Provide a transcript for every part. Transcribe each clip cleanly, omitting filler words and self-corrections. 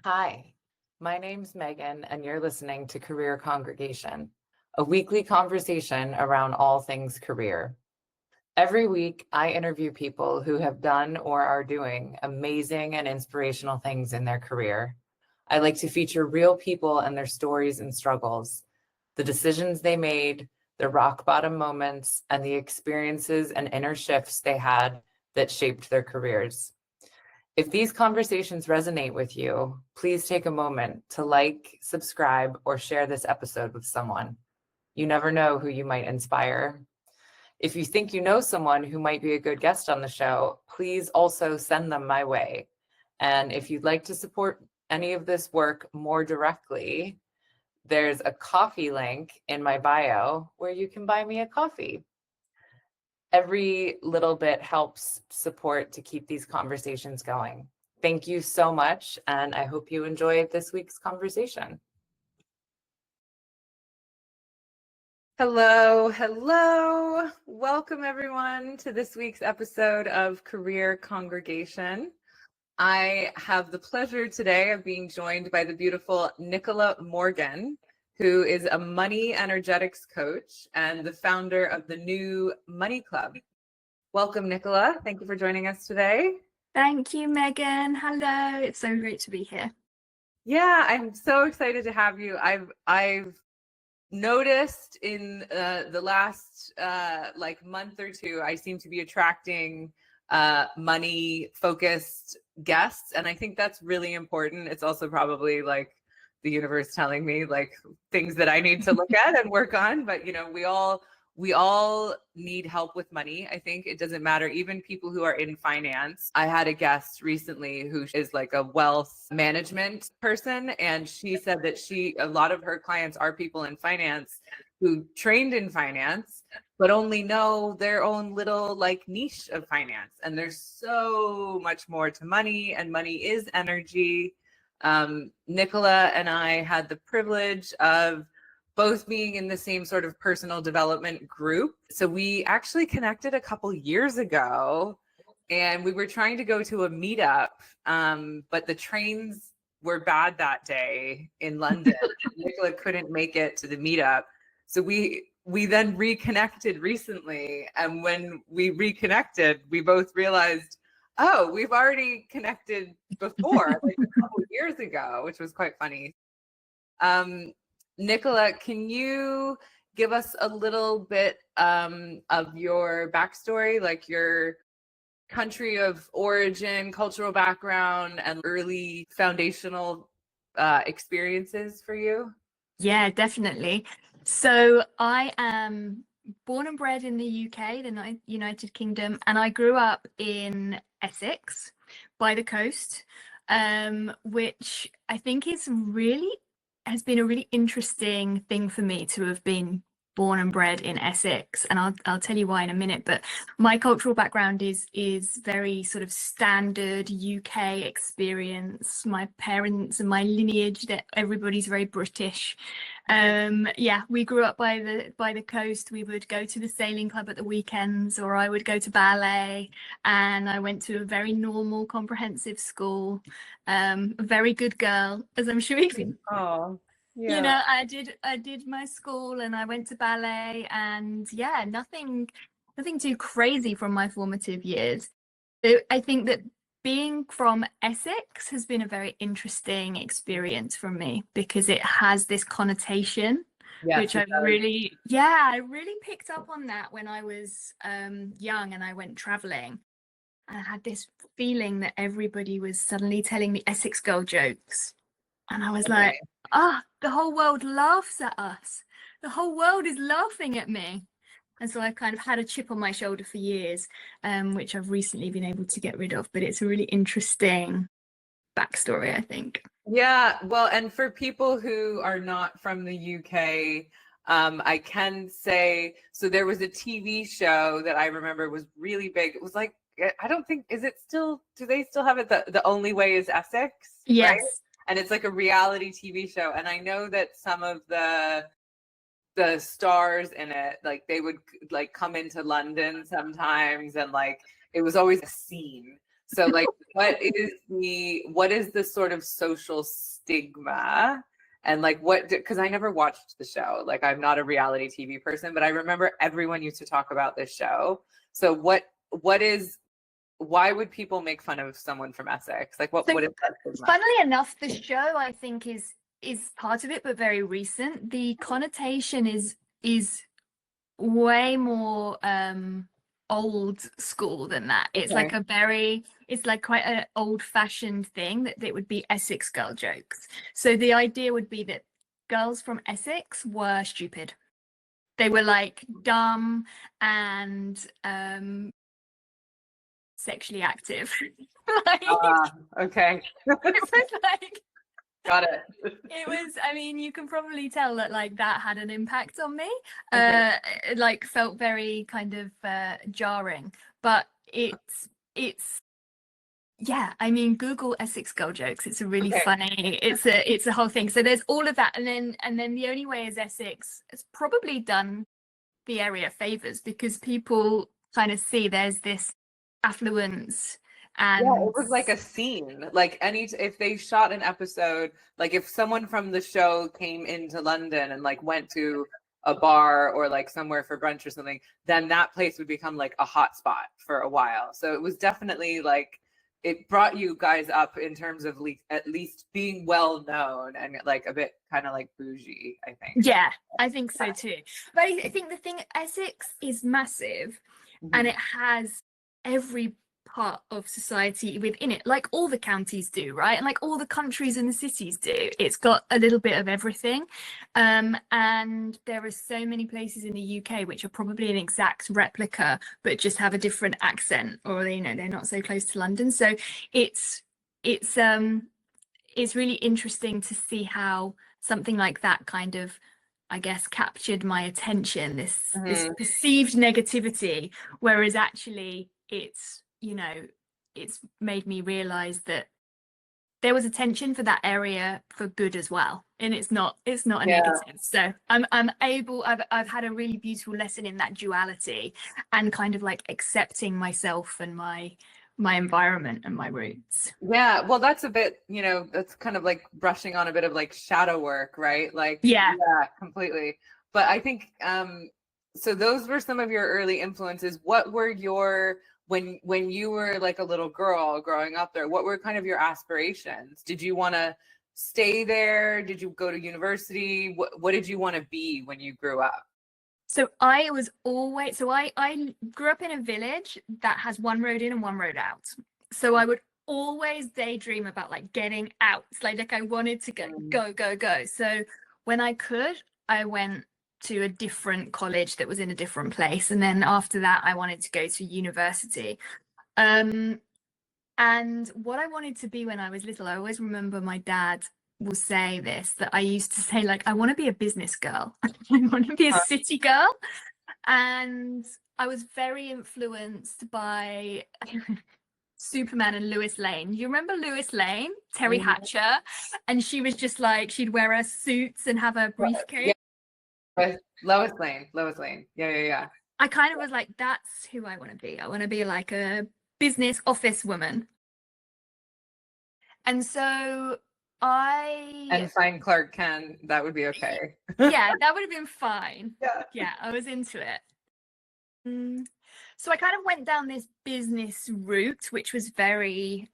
Hi, my name's Megan, and you're listening to Career Congregation, a weekly conversation around all things career. Every week, I interview people who have done or are doing amazing and inspirational things in their career. I like to feature real people and their stories and struggles, the decisions they made, the rock bottom moments, and the experiences and inner shifts they had that shaped their careers. If these conversations resonate with you, please take a moment to like, subscribe, or share this episode with someone. You never know who you might inspire. If you think you know someone who might be a good guest on the show, please also send them my way. And if you'd like to support any of this work more directly, there's a coffee link in my bio where you can buy me a coffee. Every little bit helps support to keep these conversations going. Thank you so much, and I hope you enjoyed this week's conversation. Hello. Welcome everyone to this week's episode of Career Congregation. I have the pleasure today of being joined by the beautiful Nicola Morgan, who is a money energetics coach and the founder of the new Money Club. Welcome, Nicola. Thank you for joining us today. Thank you, Megan. Hello. It's so great to be here. Yeah, I'm so excited to have you. I've noticed in the last month or two, I seem to be attracting money focused guests, and I think that's really important. It's also probably like the universe telling me like things that I need to look at and work on. But you know, we all need help with money. I think it doesn't matter, even people who are in finance. I had a guest recently who is like a wealth management person, and she said that a lot of her clients are people in finance who trained in finance but only know their own little like niche of finance. And there's so much more to money, and money is energy. Nicola and I had the privilege of both being in the same sort of personal development group. So we actually connected a couple years ago, and we were trying to go to a meetup, but the trains were bad that day in London. Nicola couldn't make it to the meetup. So we then reconnected recently. And when we reconnected, we both realized, oh, we've already connected before, like a couple years ago, which was quite funny. Nicola, can you give us a little bit of your backstory, like your country of origin, cultural background, and early foundational experiences for you? Yeah, definitely. So I am born and bred in the UK, the United Kingdom, and I grew up in Essex by the coast, which I think has been a really interesting thing for me to have been born and bred in Essex, and I'll tell you why in a minute. But my cultural background is very sort of standard UK experience. My parents and my lineage, that everybody's very British. Yeah, we grew up by the coast. We would go to the sailing club at the weekends, or I would go to ballet, and I went to a very normal comprehensive school. A very good girl, as I'm sure you can. Oh, yeah. You know, I did my school, and I went to ballet, and yeah, nothing too crazy from my formative years. So I think that being from Essex has been a very interesting experience for me, because it has this connotation, Yes, which I really picked up on that when I was young and I went traveling. I had this feeling that everybody was suddenly telling me Essex girl jokes. And I was like, the whole world laughs at us. The whole world is laughing at me. And so I've kind of had a chip on my shoulder for years, which I've recently been able to get rid of. But it's a really interesting backstory, I think. Yeah, well, and for people who are not from the UK, I can say, so there was a TV show that I remember was really big. It was like, I don't think, do they still have it? The Only Way is Essex? Yes. Right? And it's like a reality TV show. And I know that some of the stars in it, like they would like come into London sometimes, and like it was always a scene. So like, what is the sort of social stigma? And like, because I never watched the show. Like, I'm not a reality TV person, but I remember everyone used to talk about this show. So why would people make fun of someone from Essex? Like, what is that stigma? Funnily enough, the show I think is part of it, but very recent. The connotation is way more old school than that. It's Okay. like it's like quite an old-fashioned thing that it would be Essex girl jokes. So the idea would be that girls from Essex were stupid. They were like dumb and sexually active. Like, Okay. it was like, Got it. it was, I mean, you can probably tell that like that had an impact on me. Okay. It like felt very kind of jarring, but it's yeah, I mean, Google Essex girl jokes. It's a really Okay. funny, it's a whole thing. So there's all of that, and then the only way is Essex has probably done the area favors because people kind of see there's this affluence. And Yeah, it was like a scene. Like if they shot an episode, like if someone from the show came into London and like went to a bar or like somewhere for brunch or something, then that place would become like a hot spot for a while. So it was definitely like it brought you guys up in terms of at least being well known and like a bit kind of like bougie, I think. yeah, I think so too. But I think the thing, Essex is massive, and it has every part of society within it, like all the counties do, right? And like all the countries and the cities do. It's got a little bit of everything. And there are so many places in the UK which are probably an exact replica, but just have a different accent, or they're not so close to London. So it's really interesting to see how something like that kind of, I guess, captured my attention, this perceived negativity, whereas actually it's made me realize that there was attention for that area for good as well, and it's not a negative. So I've had a really beautiful lesson in that duality and kind of like accepting myself and my environment and my roots. Yeah, well, that's a bit, that's kind of like brushing on a bit of like shadow work, right? Like, yeah, completely. But I think, so those were some of your early influences. What were when you were like a little girl growing up there, what were kind of your aspirations? Did you want to stay there? Did you go to university? What did you want to be when you grew up? So I grew up in a village that has one road in and one road out. So I would always daydream about like getting out. It's like I wanted to go. So when I could, I went to a different college that was in a different place. And then after that, I wanted to go to university. And what I wanted to be when I was little, I always remember my dad will say this, that I used to say, like, I want to be a business girl. I want to be a city girl. And I was very influenced by Superman and Lois Lane. You remember Lois Lane, Terry Hatcher? And she was just like, she'd wear her suits and have her briefcase. Yeah. Lois Lane. Yeah. I kind of was like, that's who I want to be. I want to be like a business office woman. And so and find Clark Kent, that would be okay. Yeah, that would have been fine. Yeah, I was into it. So I kind of went down this business route, which was very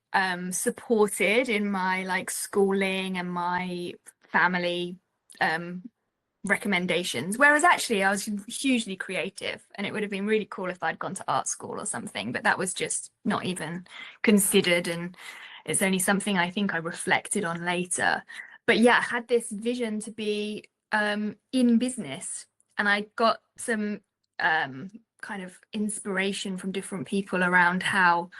supported in my like schooling and my family recommendations, whereas actually I was hugely creative, and it would have been really cool if I'd gone to art school or something, but that was just not even considered, and it's only something I think I reflected on later. But yeah, I had this vision to be in business, and I got some kind of inspiration from different people around how,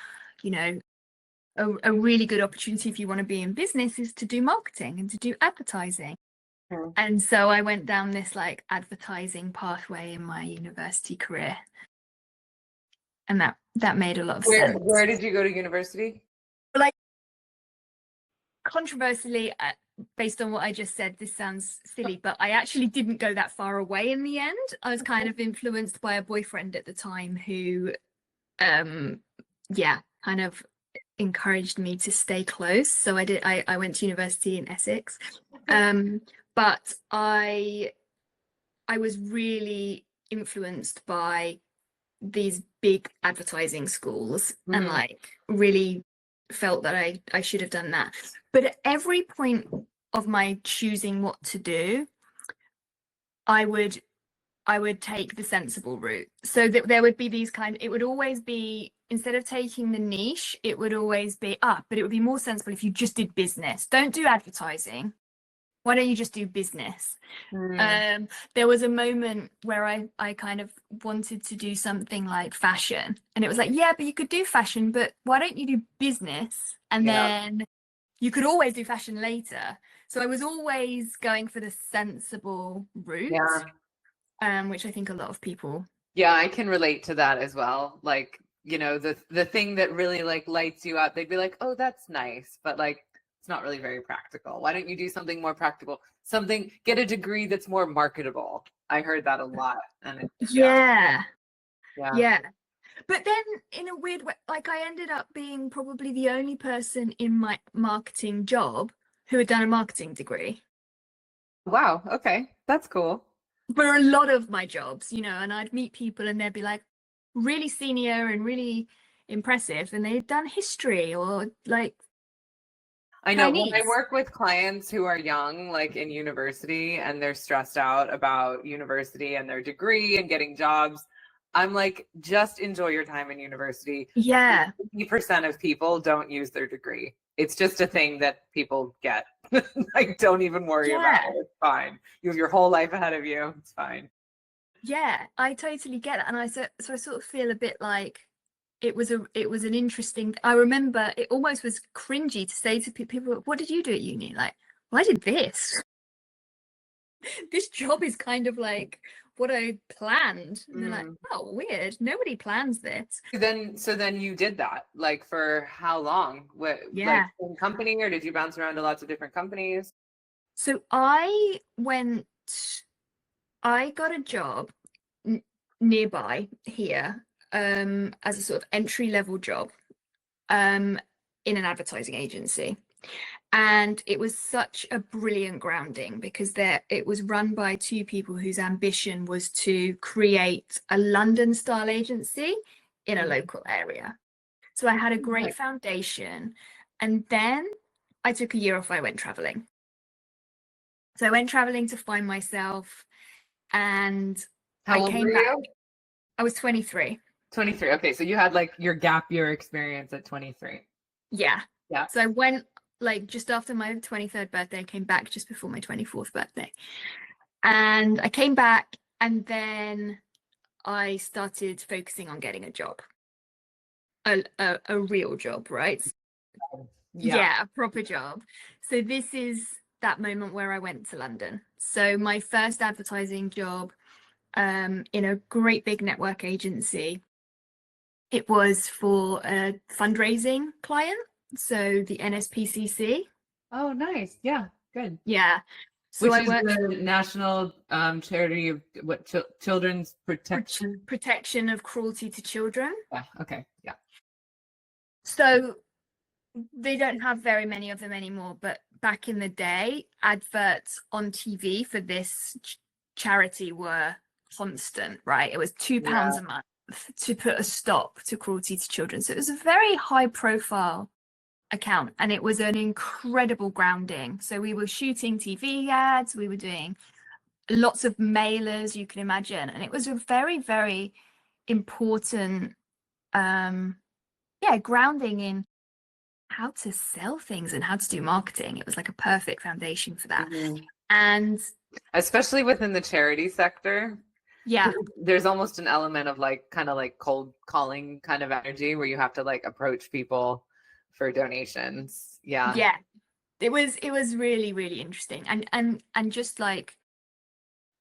a really good opportunity if you want to be in business is to do marketing and to do advertising. And so I went down this like advertising pathway in my university career, and that made a lot of sense. Where did you go to university? Like, controversially, based on what I just said, this sounds silly, but I actually didn't go that far away in the end. I was kind of influenced by a boyfriend at the time who kind of encouraged me to stay close. So I went to university in Essex. But I was really influenced by these big advertising schools and like really felt that I should have done that. But at every point of my choosing what to do, I would take the sensible route. So that there would be these it would always be, instead of taking the niche, it would always be, but it would be more sensible if you just did business. Don't do advertising. Why don't you just do business? There was a moment where I kind of wanted to do something like fashion, and it was like, yeah, but you could do fashion, but why don't you do business? And then you could always do fashion later. So I was always going for the sensible route, which I think a lot of people. Yeah, I can relate to that as well. Like, you know, the thing that really like lights you up, they'd be like, oh, that's nice, but like, it's not really very practical. Why don't you do something more practical? Get a degree that's more marketable. I heard that a lot. And yeah. But then in a weird way, like I ended up being probably the only person in my marketing job who had done a marketing degree. Wow. Okay. That's cool. For a lot of my jobs, you know, and I'd meet people and they'd be like really senior and really impressive, and they'd done history or like I know Chinese. when I work with clients who are young, like in university, and they're stressed out about university and their degree and getting jobs, I'm like, just enjoy your time in university. Yeah. 50% of people don't use their degree. It's just a thing that people get. Like, don't even worry about it. It's fine. You have your whole life ahead of you. It's fine. Yeah, I totally get it. And I sort of feel a bit like it was an interesting, I remember it almost was cringy to say to people, what did you do at uni? Like, well, I did this. This job is kind of like what I planned. And they're like, oh, weird. Nobody plans this. So then you did that, like, for how long? Like, same company, or did you bounce around to lots of different companies? So I got a job nearby here, as a sort of entry-level job, in an advertising agency. And it was such a brilliant grounding because it was run by two people whose ambition was to create a London style agency in a local area. So I had a great foundation. And then I took a year off. I went traveling. So I went traveling to find myself, and How old were you? I was 23. 23. Okay, so you had like your gap year experience at 23. Yeah. Yeah. So I went like just after my 23rd birthday. I came back just before my 24th birthday. And I came back, and then I started focusing on getting a job. A real job, right? Yeah, a proper job. So this is that moment where I went to London. So my first advertising job, in a great big network agency. It was for a fundraising client, so the NSPCC. Oh, nice. Yeah, good. Yeah. So Which is the national charity of what? Children's protection. Protection of cruelty to children. Yeah. Okay. Yeah. So they don't have very many of them anymore, but back in the day, adverts on TV for this charity were constant, right? It was £2 a month to put a stop to cruelty to children. So it was a very high profile account, and it was an incredible grounding. So we were shooting TV ads, we were doing lots of mailers, you can imagine, and it was a very, very important grounding in how to sell things and how to do marketing. It was like a perfect foundation for that. And especially within the charity sector, there's almost an element of like kind of like cold calling kind of energy where you have to like approach people for donations. It was really, really interesting, and just like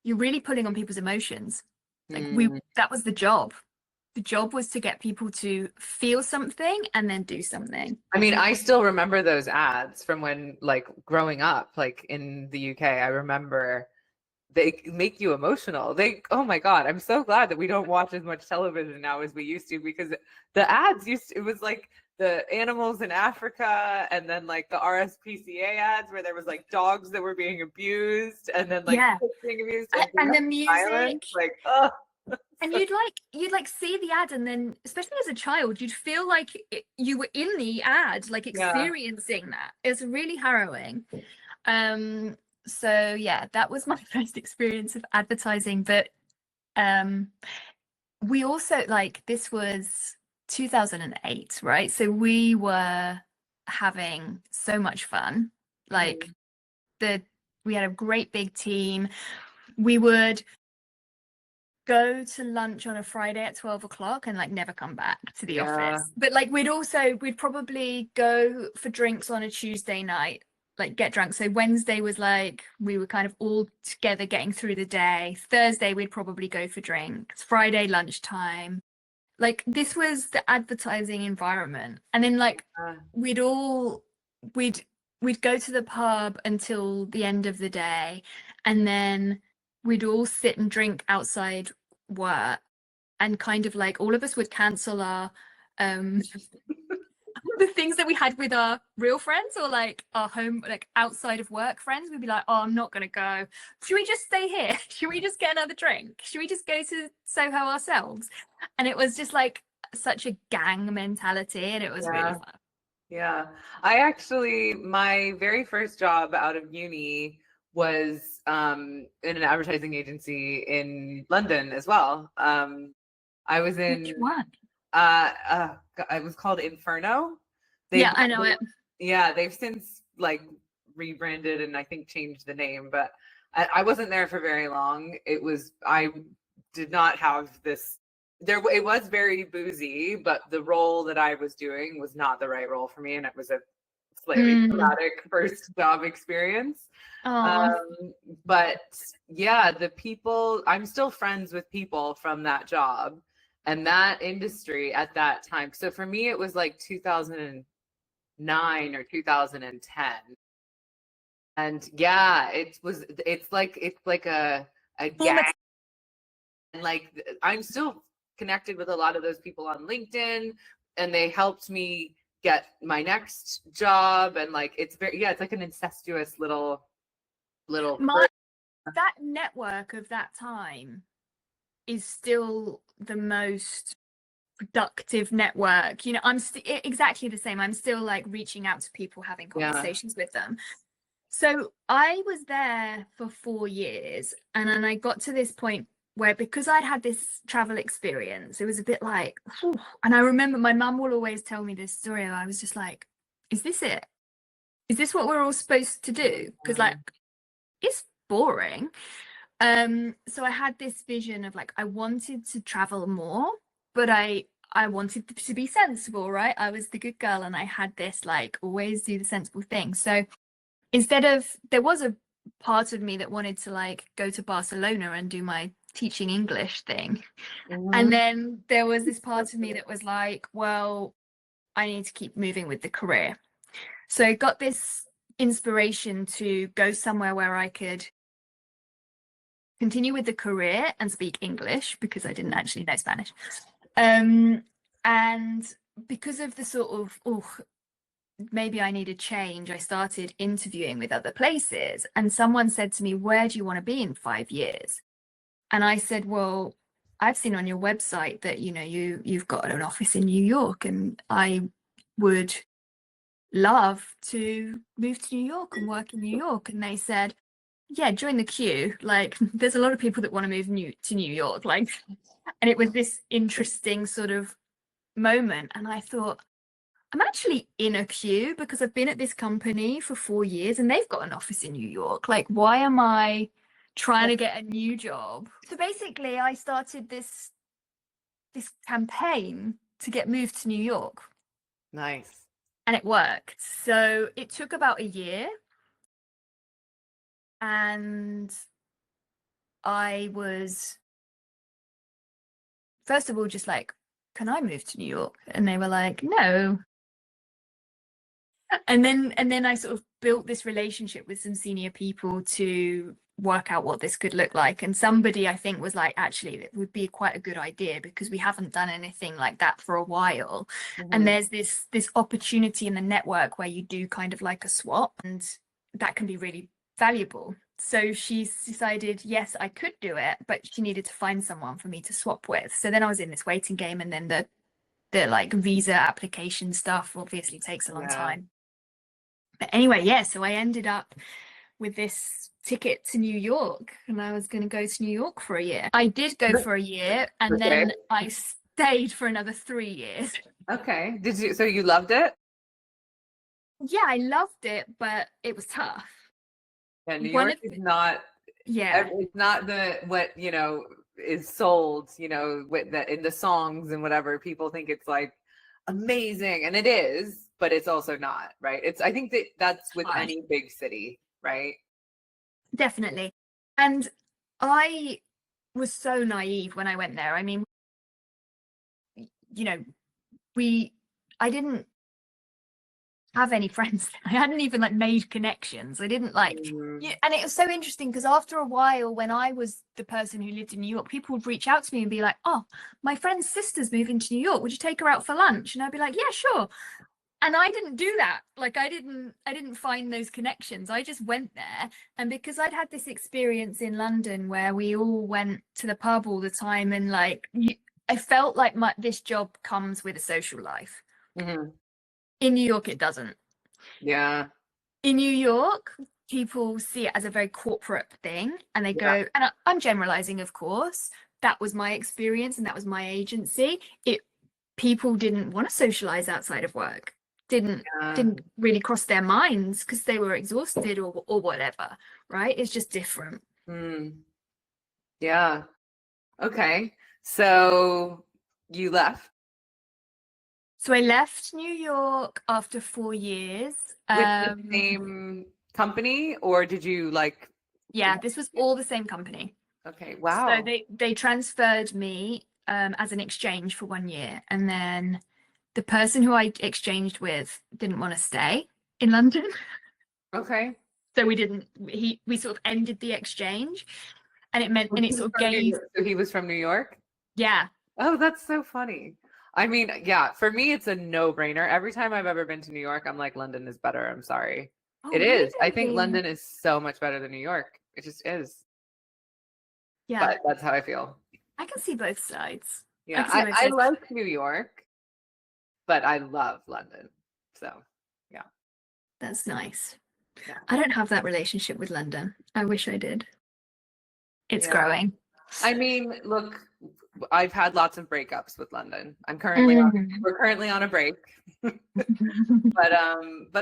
you're really pulling on people's emotions. Like that was the job. The job was to get people to feel something and then do something. I mean, I still remember those ads from when, like, growing up, like in the UK. I remember they make you emotional. Oh my God, I'm so glad that we don't watch as much television now as we used to, because the ads it was like the animals in Africa, and then like the RSPCA ads where there was like dogs that were being abused, and then like Yeah. kids being abused, And the music. violence, like, oh. And you'd like see the ad, and then especially as a child, you'd feel like you were in the ad, like experiencing that. It's really harrowing. So yeah, that was my first experience of advertising. But we also, like, this was 2008, right? So we were having so much fun. Like we had a great big team. We would go to lunch on a Friday at 12 o'clock and like never come back to the office. But like we'd probably go for drinks on a Tuesday night, like get drunk. So Wednesday was like we were kind of all together getting through the day. Thursday we'd probably go for drinks. Friday lunchtime. Like this was the advertising environment. And then like we'd go to the pub until the end of the day, and then we'd all sit and drink outside work, and kind of like all of us would cancel our the things that we had with our real friends, or like our home, like outside of work friends. We'd be like, oh, I'm not gonna go. Should we just stay here? Should we just get another drink? Should we just go to Soho ourselves? And it was just like such a gang mentality, and it was really fun. Yeah. I actually, my very first job out of uni was in an advertising agency in London as well. I was in Which one? it was called Inferno. Yeah, I know it. Yeah, they've since like rebranded and I think changed the name, but I wasn't there for very long. I did not have this it was very boozy, but the role that I was doing was not the right role for me, and it was a slightly traumatic first job experience. But yeah, the people, I'm still friends with people from that job and that industry at that time. So for me, it was like 2009 or 2010. And yeah, it's like a gang. And like I'm still connected with a lot of those people on LinkedIn, and they helped me get my next job. And like it's like an incestuous little that network of that time is still the most productive network. You know, I'm exactly the same. I'm still like reaching out to people, having conversations with them. So I was there for 4 years, and then I got to this point where, because I'd had this travel experience, it was a bit like, whew. And I remember my mum will always tell me this story. I was just like, is this it? Is this what we're all supposed to do? Because like, it's boring. So I had this vision of like, I wanted to travel more, but I wanted to be sensible, right? I was the good girl, and I had this like, always do the sensible thing. So there was a part of me that wanted to like go to Barcelona and do my teaching English thing. And then there was this part of me that was like, well, I need to keep moving with the career. So I got this inspiration to go somewhere where I could continue with the career and speak English, because I didn't actually know Spanish. And because of the sort of, maybe I need a change, I started interviewing with other places. And someone said to me, where do you want to be in 5 years? And I said, well, I've seen on your website that, you know, you've got an office in New York, and I would love to move to New York and work in New York. And they said, yeah, join the queue. Like, there's a lot of people that want to move to New York. Like, and it was this interesting sort of moment. And I thought, I'm actually in a queue because I've been at this company for 4 years and they've got an office in New York. Like, why am I trying to get a new job? So basically I started this campaign to get moved to New York. Nice. And it worked. So it took about a year, and I was first of all just like, can I move to New York? And they were like, no. And then I sort of built this relationship with some senior people to work out what this could look like. And somebody, I think, was like, actually, it would be quite a good idea because we haven't done anything like that for a while. And there's this opportunity in the network where you do kind of like a swap, and that can be really valuable. So she decided, yes, I could do it, but she needed to find someone for me to swap with. So then I was in this waiting game, and then the like visa application stuff obviously takes a long time. But anyway, yeah, so I ended up with this ticket to New York, and I was going to go to New York for a year. I did go for a year, and then I stayed for another 3 years. Okay. So you loved it? Yeah, I loved it, but it was tough. Yeah, New York is not, it's not what, is sold, with that in the songs and whatever. People think it's like amazing, and it is, but it's also not, right? I think that's with any big city, right? Definitely. And I was so naive when I went there. I mean, I didn't have any friends. I hadn't even like made connections. I didn't like, and it was so interesting because after a while, when I was the person who lived in New York, people would reach out to me and be like, oh, my friend's sister's moving to New York. Would you take her out for lunch? And I'd be like, yeah, sure. And I didn't do that. Like I didn't find those connections. I just went there. And because I'd had this experience in London where we all went to the pub all the time, and like I felt like this job comes with a social life. In New York, it doesn't. Yeah. In New York, people see it as a very corporate thing, and they go, and I'm generalizing, of course. That was my experience, and that was my agency. People didn't want to socialize outside of work. Didn't really cross their minds because they were exhausted or whatever, right? It's just different. Yeah. Okay. So you left? So I left New York after 4 years. With the same company, or did you like? Yeah, this was all the same company. Okay. Wow. So they transferred me as an exchange for 1 year, and then the person who I exchanged with didn't want to stay in London. Okay. So we sort of ended the exchange, and it sort of gave. So he was from New York? Yeah. Oh, that's so funny. I mean, yeah, for me, it's a no-brainer. Every time I've ever been to New York, I'm like, London is better. I'm sorry. Oh, it is. I think really? London is so much better than New York. It just is. Yeah. But that's how I feel. I can see both sides. Yeah, I like New York, but I love London. So, yeah. That's nice. Yeah. I don't have that relationship with London. I wish I did. It's growing. I mean, look, I've had lots of breakups with London. We're currently on a break. but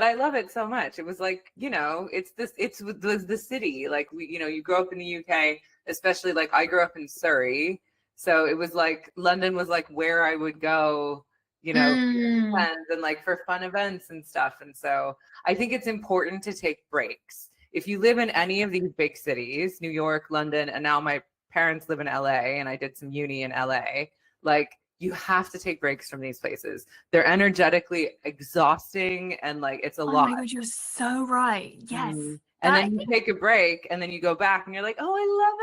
I love it so much. It was like, it's the city. Like you grow up in the UK, especially like I grew up in Surrey. So it was like London was like where I would go, and like for fun events and stuff. And so I think it's important to take breaks. If you live in any of these big cities, New York, London, and now my parents live in LA, and I did some uni in LA, like you have to take breaks from these places. They're energetically exhausting, and like it's a lot. Oh my God, you're so right. Yes. And then you take a break, and then you go back and you're like, oh, I love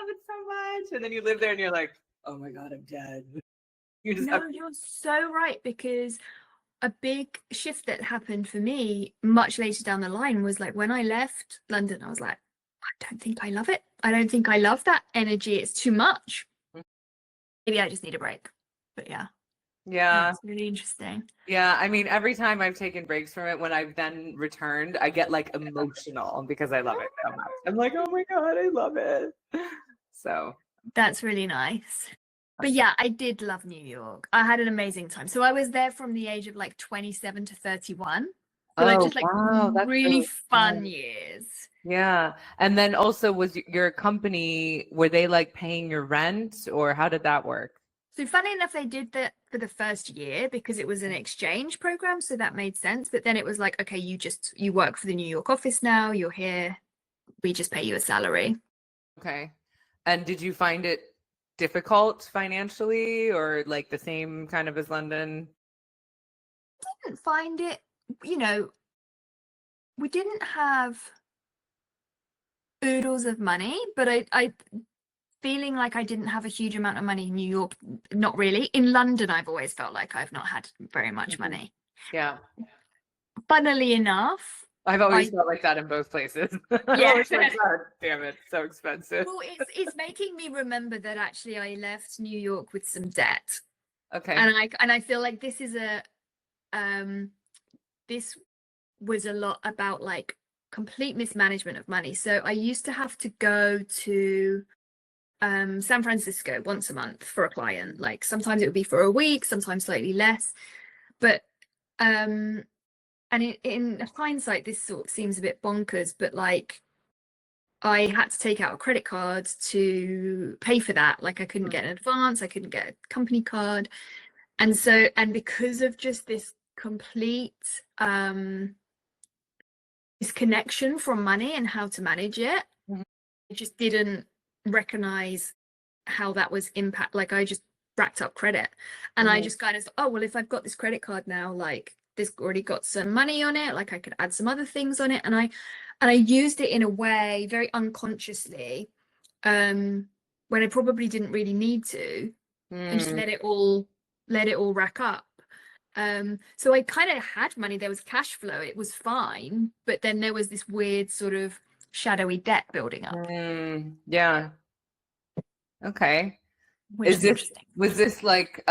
it so much. And then you live there and you're like, oh my God, I'm dead. You're so right, because a big shift that happened for me much later down the line was like when I left London, I was like, I don't think I love it. I don't think I love that energy. It's too much. Maybe I just need a break. But yeah. Yeah. It's really interesting. Yeah. I mean, every time I've taken breaks from it, when I've then returned, I get like emotional because I love it so much. I'm like, oh my God, I love it. So that's really nice. But yeah, I did love New York. I had an amazing time. So I was there from the age of like 27 to 31. So I just like really fun years. Yeah. And then also, was your company, were they like paying your rent, or how did that work? So funny enough, they did that for the first year because it was an exchange program. So that made sense. But then it was like, okay, you work for the New York office now. You're here. We just pay you a salary. Okay. And did you find it difficult financially, or like the same kind of as London? I didn't find it, we didn't have oodles of money, but I feeling like I didn't have a huge amount of money in New York, not really. In London, I've always felt like I've not had very much money. Yeah. Funnily enough, I've always felt like that in both places. I'm yeah. always like, God damn it, so expensive. Well, it's making me remember that actually I left New York with some debt. Okay. And I feel like this is this was a lot about like complete mismanagement of money. So I used to have to go to San Francisco once a month for a client. Like sometimes it would be for a week, sometimes slightly less. But and in hindsight, this sort of seems a bit bonkers, but like I had to take out a credit card to pay for that. Like I couldn't get an advance, I couldn't get a company card. And so, and because of just this complete disconnection from money and how to manage it, I just didn't recognize how that was impact. Like I just racked up credit, and I just kind of thought, oh well, if I've got this credit card now, like this already got some money on it, like I could add some other things on it. And I used it in a way very unconsciously, when I probably didn't really need to, and just let it all rack up. So I kind of had money, there was cash flow, it was fine, but then there was this weird sort of shadowy debt building up. Yeah. Okay. Which is interesting. Was this like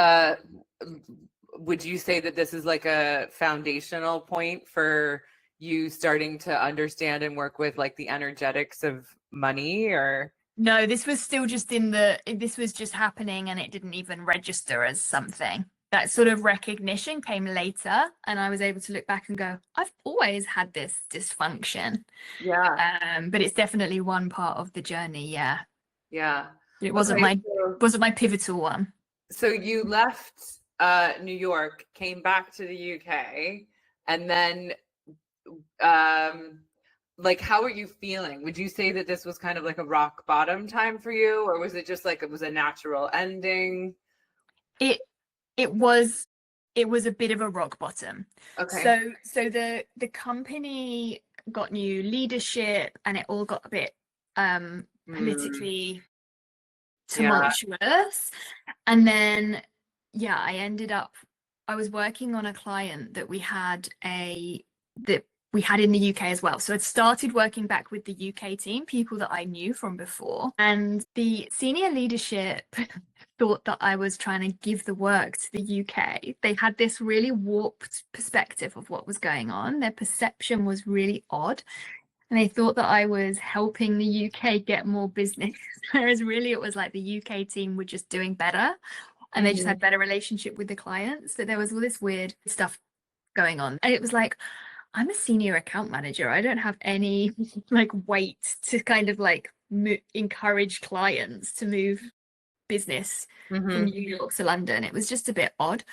would you say that this is like a foundational point for you starting to understand and work with like the energetics of money? Or No, this was still just this was just happening, and it didn't even register as something. That sort of recognition came later, and I was able to look back and go, I've always had this dysfunction. Yeah. But it's definitely one part of the journey. Yeah. Yeah. It wasn't my pivotal one. So you left New York, came back to the UK, and then like how are you feeling? Would you say that this was kind of like a rock bottom time for you, or was it just like it was a natural ending? It was a bit of a rock bottom. Okay. So the company got new leadership, and it all got a bit politically tumultuous. And then I was working on a client that we had in the UK as well. So I'd started working back with the UK team, people that I knew from before, and the senior leadership thought that I was trying to give the work to the UK. They had this really warped perspective of what was going on. Their perception was really odd. And they thought that I was helping the UK get more business, whereas really it was like the UK team were just doing better, and they just had better relationship with the clients. So there was all this weird stuff going on. And it was like, I'm a senior account manager. I don't have any like weight to kind of like encourage clients to move business from New York to London. It was just a bit odd.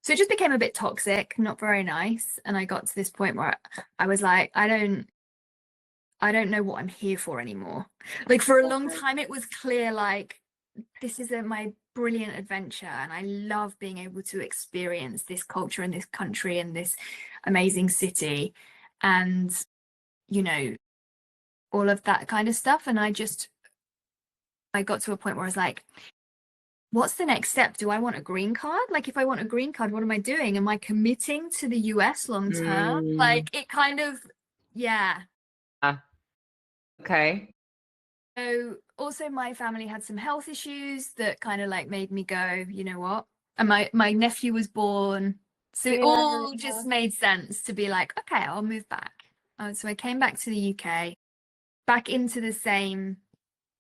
So it just became a bit toxic, not very nice. And I got to this point where I was like, I don't know what I'm here for anymore. Like for a long time, it was clear, like, this is my brilliant adventure, and I love being able to experience this culture and this country and this amazing city, and, you know, all of that kind of stuff. And I got to a point where I was like, what's the next step? Do I want a green card? Like, if I want a green card, what am I doing? Am I committing to the US long term? Like, it kind of, yeah. Okay. So also my family had some health issues that kind of like made me go, you know what? And my nephew was born. So it all just made sense to be like, okay, I'll move back. So I came back to the UK, back into the same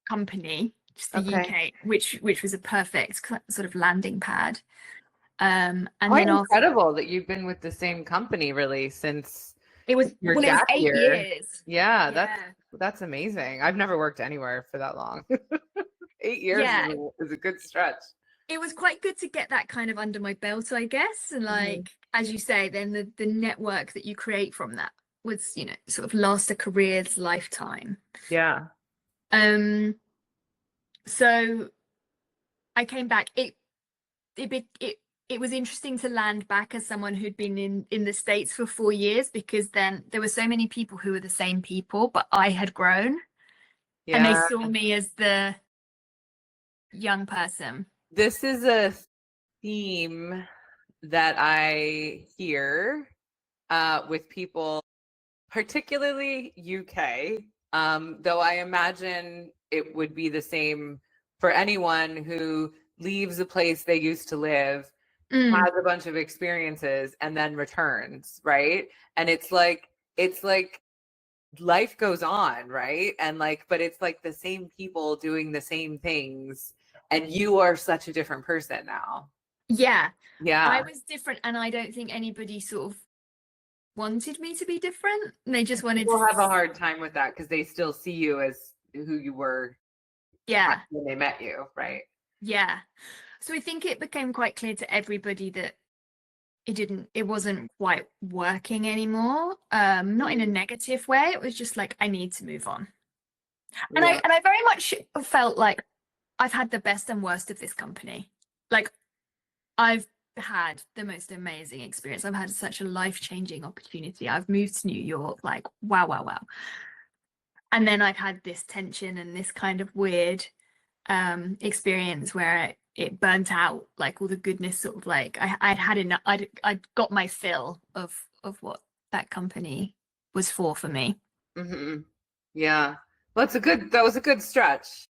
company, just the UK, which was a perfect sort of landing pad. And then incredible that you've been with the same company really since it was 8 years. Yeah, that's amazing. I've never worked anywhere for that long. 8 years is a good stretch. It was quite good to get that kind of under my belt, I guess. And like, as you say, then the network that you create from that was, you know, sort of last a career's lifetime. Yeah. So I came back. It was interesting to land back as someone who'd been in the States for 4 years, because then there were so many people who were the same people, but I had grown And they Yeah. saw me as the young person. This is a theme that I hear with people, particularly UK, though I imagine it would be the same for anyone who leaves a place they used to live, has a bunch of experiences, and then returns, right? And it's like life goes on, right? And like, but it's like the same people doing the same things, and you are such a different person now. Yeah. Yeah. I was different, and I don't think anybody sort of wanted me to be different. They just wanted People to have a hard time with that because they still see you as who you were when they met you, right? Yeah. So I think it became quite clear to everybody that it wasn't quite working anymore. Not in a negative way. It was just like, I need to move on. And Yeah. I very much felt like I've had the best and worst of this company. Like, I've had the most amazing experience. I've had such a life-changing opportunity. I've moved to New York, like, wow, wow, wow. And then I've had this tension and this kind of weird experience where it burnt out, like all the goodness, sort of like I'd had enough. I'd got my fill of what that company was for me. Mm-hmm. Yeah. Well, that was a good stretch.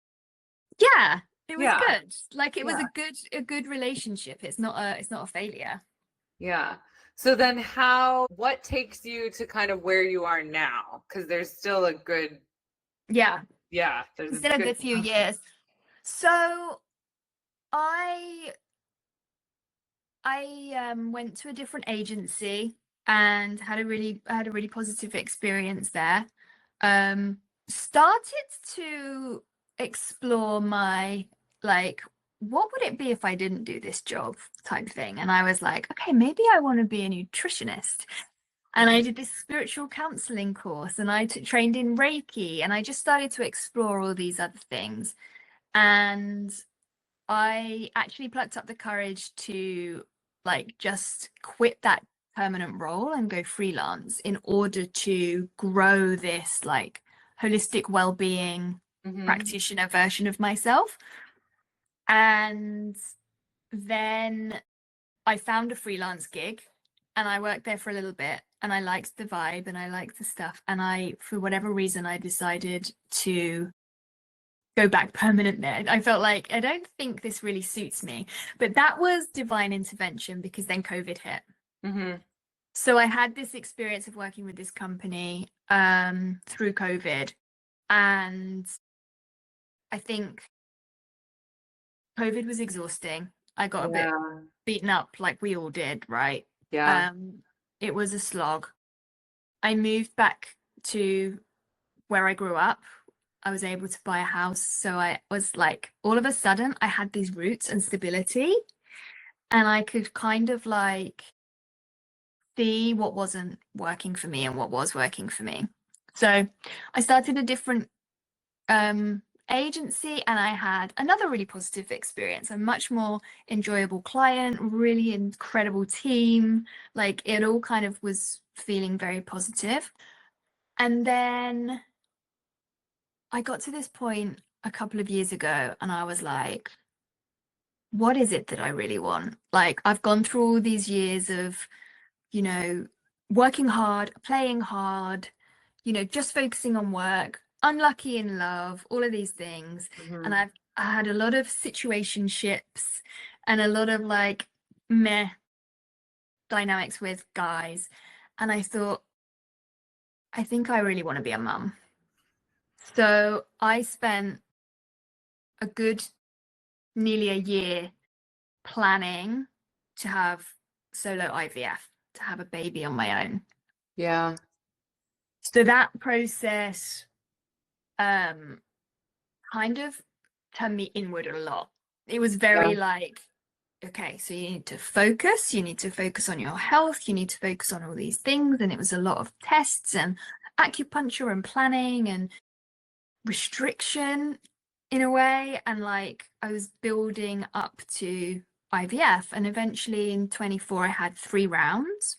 Yeah, it was Yeah. good. Like it was Yeah. a good relationship. It's not a failure. Yeah. So then what takes you to kind of where you are now? Because there's still a good, Yeah, there's a it's been a good, good few years. So I went to a different agency and had a really positive experience there. Started to explore my, like, what would it be if I didn't do this job type thing. And I was like, okay, maybe I want to be a nutritionist. And I did this spiritual counseling course, and I trained in Reiki, and I just started to explore all these other things. And I actually plucked up the courage to like just quit that permanent role and go freelance in order to grow this like holistic well-being practitioner version of myself. And then I found a freelance gig and I worked there for a little bit, and I liked the vibe and I liked the stuff. And for whatever reason, I decided to go back permanent there. I felt like, I don't think this really suits me. But that was divine intervention, because then COVID hit. Mm-hmm. So I had this experience of working with this company through COVID. And I think COVID was exhausting. I got a bit beaten up, like we all did, right? Yeah. It was a slog. I moved back to where I grew up. I was able to buy a house. So I was like, all of a sudden, I had these roots and stability, and I could kind of like see what wasn't working for me and what was working for me. So I started a different agency, and I had another really positive experience, a much more enjoyable client, really incredible team. Like it all kind of was feeling very positive. And then I got to this point a couple of years ago, and I was like, what is it that I really want? Like, I've gone through all these years of, working hard, playing hard, just focusing on work, unlucky in love, all of these things. And I had a lot of situationships and a lot of like meh dynamics with guys. And I thought, I think I really want to be a mum. So I spent a good nearly a year planning to have solo IVF, to have a baby on my own. Yeah. So that process kind of turned me inward a lot. It was very like, okay, so you need to focus on your health, you need to focus on all these things. And it was a lot of tests and acupuncture and planning and restriction in a way. And like I was building up to IVF, and eventually in 24 I had 3 rounds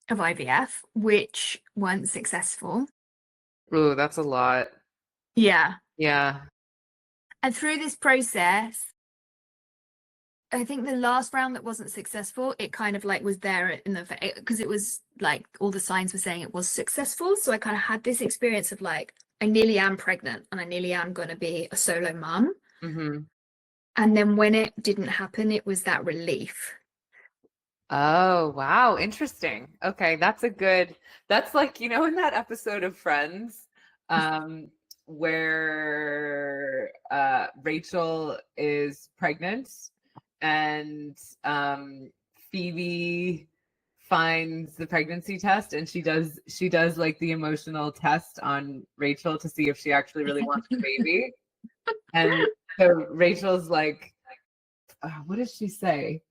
of IVF which weren't successful. Ooh, that's a lot. Yeah, Yeah. And through this process, I think the last round that wasn't successful, it kind of like was there in the, because it was like all the signs were saying it was successful. So I kind of had this experience of like, I nearly am pregnant and I nearly am going to be a solo mum. Mm-hmm. And then when it didn't happen, it was that relief. Oh, wow. Interesting. Okay. That's like, you know, in that episode of Friends, where Rachel is pregnant and Phoebe finds the pregnancy test and she does like the emotional test on Rachel to see if she actually really wants the baby. And so Rachel's like, what does she say?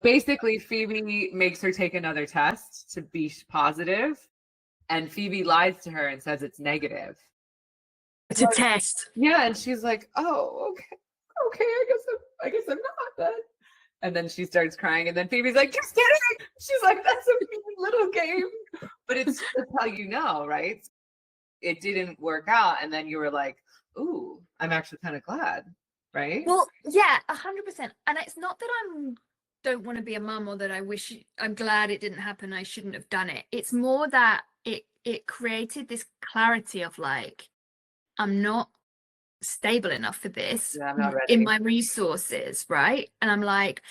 Basically, Phoebe makes her take another test to be positive, and Phoebe lies to her and says it's negative. It's a test. Yeah, and she's like, "Oh, okay, I guess I'm not then." And then she starts crying, and then Phoebe's like, "Just kidding." She's like, "That's a little game," but it's just how you know, right? It didn't work out, and then you were like, "Ooh, I'm actually kind of glad," right? Well, yeah, 100%. And it's not that don't want to be a mum or that I'm glad it didn't happen. I shouldn't have done it. It's more that it created this clarity of like, I'm not stable enough for this Yeah, I'm not in ready. my resources, right? And I'm like,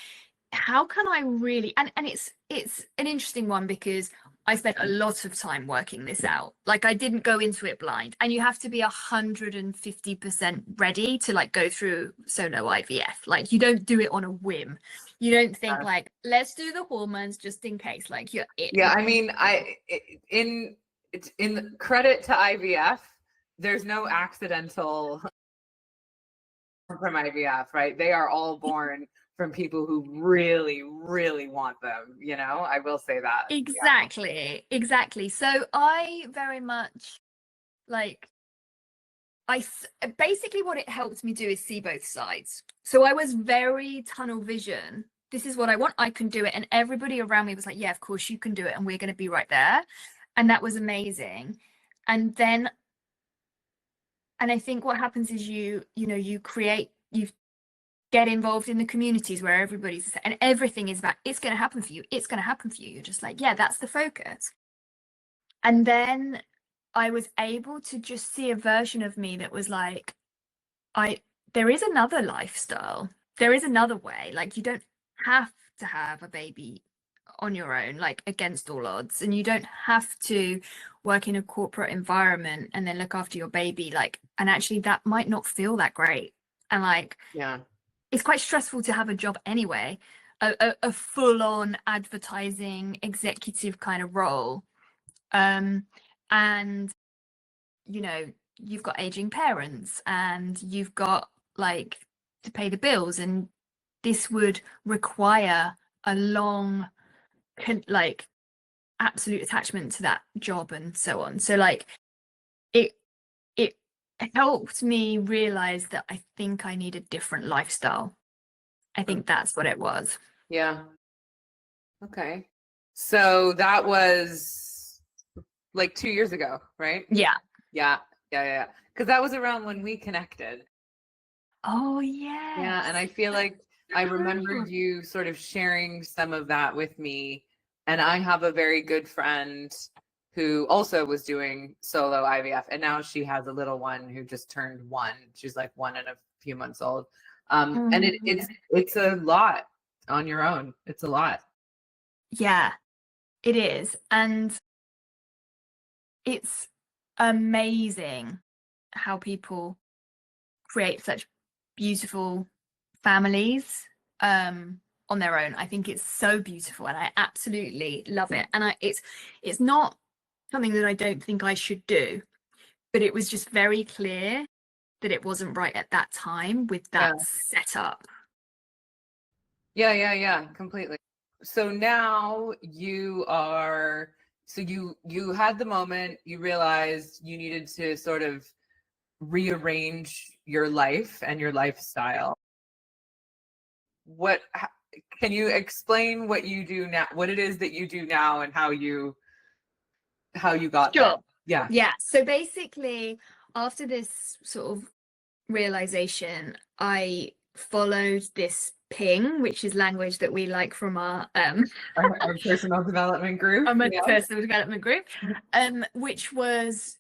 how can I really, and it's an interesting one because I spent a lot of time working this out. Like I didn't go into it blind, and you have to be 150% ready to like go through solo IVF. Like you don't do it on a whim. You don't think like, let's do the hormones just in case. Like you're Yeah, I mean, in credit to IVF, there's no accidental from IVF, right? They are all born from people who really, really want them, you know? I will say that. Exactly. So I very much like basically what it helped me do is see both sides. So I was very tunnel vision. This is what I want. I can do it. And everybody around me was like, yeah, of course you can do it. And we're going to be right there. And that was amazing. And then, and I think what happens is you get involved in the communities where everybody's, and everything is about, it's going to happen for you. It's going to happen for you. You're just like, yeah, that's the focus. And then I was able to just see a version of me that was like, there is another lifestyle. There is another way. Like you don't have to have a baby on your own, like against all odds. And you don't have to work in a corporate environment and then look after your baby. Like, and actually that might not feel that great. And like, Yeah. it's quite stressful to have a job anyway, a full-on advertising executive kind of role. And you know, you've got aging parents and you've got like to pay the bills, and this would require a long like absolute attachment to that job and so on. So like it helped me realize that I think I need a different lifestyle. I think that's what it was. Yeah. Okay. So that was like 2 years ago, right? Yeah. Yeah. Because that was around when we connected. Oh yeah. Yeah, and I feel like I remembered you sort of sharing some of that with me. And I have a very good friend who also was doing solo IVF, and now she has a little one who just turned 1. She's like 1 and a few months old. And it's a lot on your own. It's a lot. Yeah, it is. And it's amazing how people create such beautiful families on their own. I think it's so beautiful and I absolutely love it. And it's not something that I don't think I should do, but it was just very clear that it wasn't right at that time with that setup. Yeah, completely. So now you had the moment, you realized you needed to sort of rearrange your life and your lifestyle. Can you explain what you do now, what it is that you do now, and how you got there? Yeah. So basically after this sort of realization, I followed this ping, which is language that we like from our Our personal development group. personal development group, which was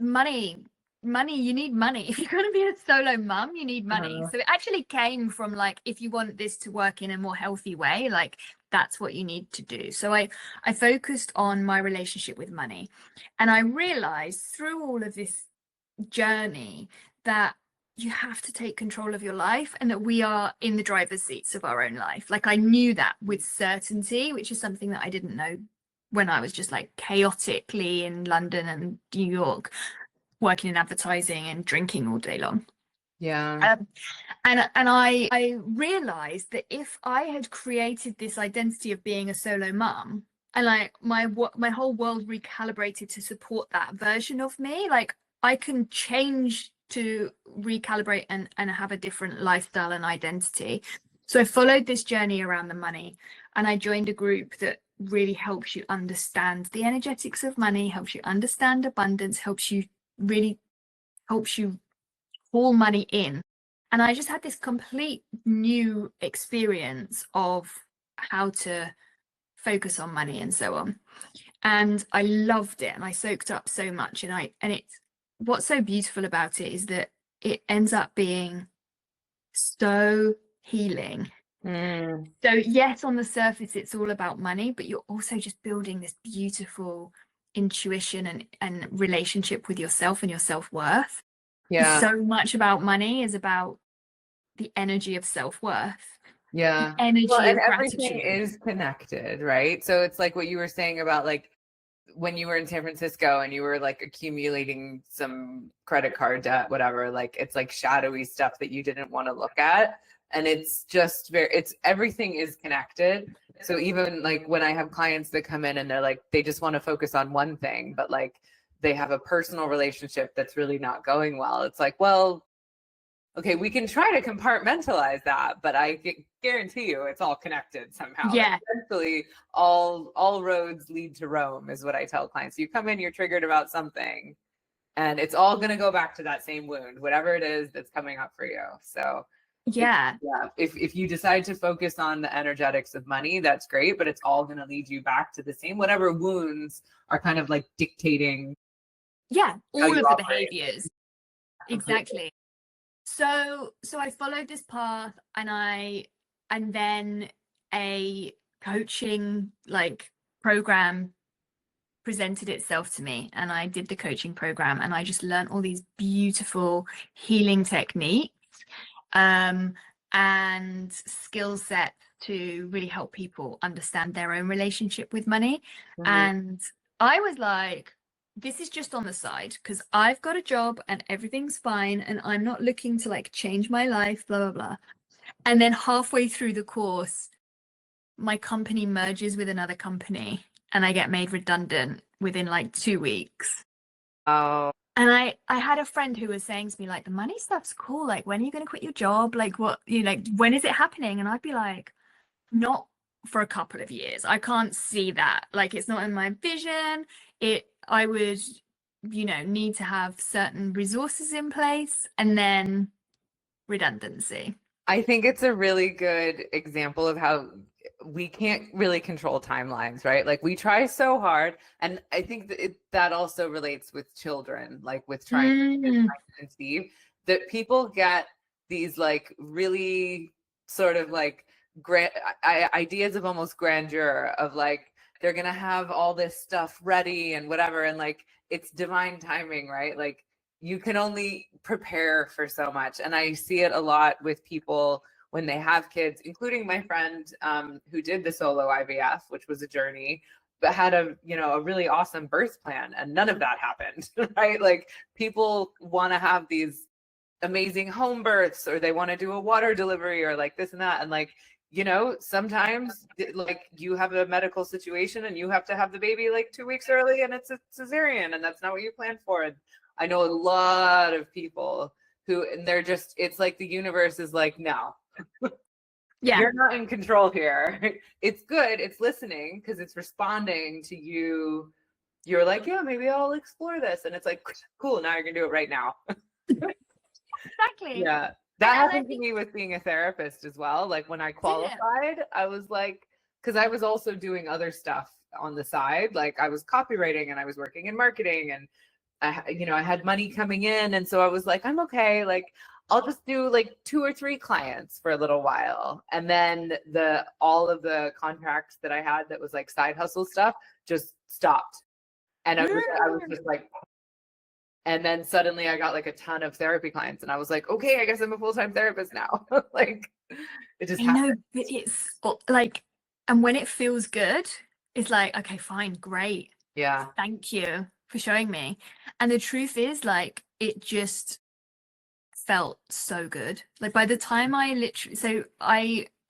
money. You need money. If you're going to be a solo mum, you need money. So it actually came from like, if you want this to work in a more healthy way, like that's what you need to do. So I focused on my relationship with money, and I realized through all of this journey that you have to take control of your life, and that we are in the driver's seats of our own life. Like I knew that with certainty, which is something that I didn't know when I was just like chaotically in London and New York, working in advertising and drinking all day long. Yeah. And I realized that if I had created this identity of being a solo mum, and like my whole world recalibrated to support that version of me, like I can change to recalibrate and have a different lifestyle and identity. So I followed this journey around the money, and I joined a group that really helps you understand the energetics of money, helps you understand abundance, helps you call money in. And I just had this complete new experience of how to focus on money and so on. And I loved it, and I soaked up so much. And it's, what's so beautiful about it is that it ends up being so healing. So yes, on the surface it's all about money, but you're also just building this beautiful intuition and relationship with yourself and your self-worth. Yeah. So much about money is about the energy of self-worth. Yeah. The energy Well, and of everything gratitude. is connected, right? So it's like what you were saying about like when you were in San Francisco and you were like accumulating some credit card debt, whatever, like it's like shadowy stuff that you didn't want to look at. And it's just everything is connected. So even like when I have clients that come in and they're like, they just want to focus on one thing, but like they have a personal relationship that's really not going well. It's like, well, okay, we can try to compartmentalize that, but I guarantee you it's all connected somehow. Yeah. Eventually, all roads lead to Rome is what I tell clients. You come in, you're triggered about something, and it's all going to go back to that same wound, whatever it is that's coming up for you. So yeah, if you decide to focus on the energetics of money, that's great, but it's all going to lead you back to the same, whatever wounds are kind of like dictating all of the operate. behaviors. Exactly. So I followed this path, and then a coaching like program presented itself to me, and I did the coaching program, and I just learned all these beautiful healing techniques and skill sets to really help people understand their own relationship with money. And I was like, this is just on the side because I've got a job and everything's fine, and I'm not looking to like change my life, blah blah blah. And then halfway through the course, my company merges with another company, and I get made redundant within like 2 weeks. Oh. And I had a friend who was saying to me, like, the money stuff's cool. Like, when are you going to quit your job? Like, what, you know, like, when is it happening? And I'd be like, not for a couple of years. I can't see that. Like, it's not in my vision. I would, you know, need to have certain resources in place, and then redundancy. I think it's a really good example of how we can't really control timelines, right? Like we try so hard. And I think that also relates with children, like with trying to conceive, that people get these like really sort of like ideas of almost grandeur of like, they're going to have all this stuff ready and whatever. And like, it's divine timing, right? Like you can only prepare for so much. And I see it a lot with people when they have kids, including my friend who did the solo IVF, which was a journey, but had a really awesome birth plan, and none of that happened, right? Like people want to have these amazing home births, or they want to do a water delivery, or like this and that. And like, sometimes like you have a medical situation and you have to have the baby like 2 weeks early, and it's a cesarean, and that's not what you planned for. And I know a lot of people who, and they're just, it's like the universe is like, no, you're not in control here. It's good. It's listening because it's responding to you, you're like, yeah, maybe I'll explore this. And it's like, cool, now you're gonna do it right now. Exactly. Yeah. That And I happened to think me with being a therapist as well. Like when I did it. qualified, I was like, because I was also doing other stuff on the side. Like I was copywriting and I was working in marketing and I had money coming in. And so I was like, I'm okay. Like I'll just do like 2 or 3 clients for a little while. And then all of the contracts that I had that was like side hustle stuff just stopped. And I was just like, and then suddenly I got like a ton of therapy clients and I was like, okay, I guess I'm a full-time therapist now. Like it just I know, happened. but it's like, and when it feels good, it's like, okay, fine, great. Yeah. Thank you for showing me. And the truth is, like, it just felt so good. Like by the time I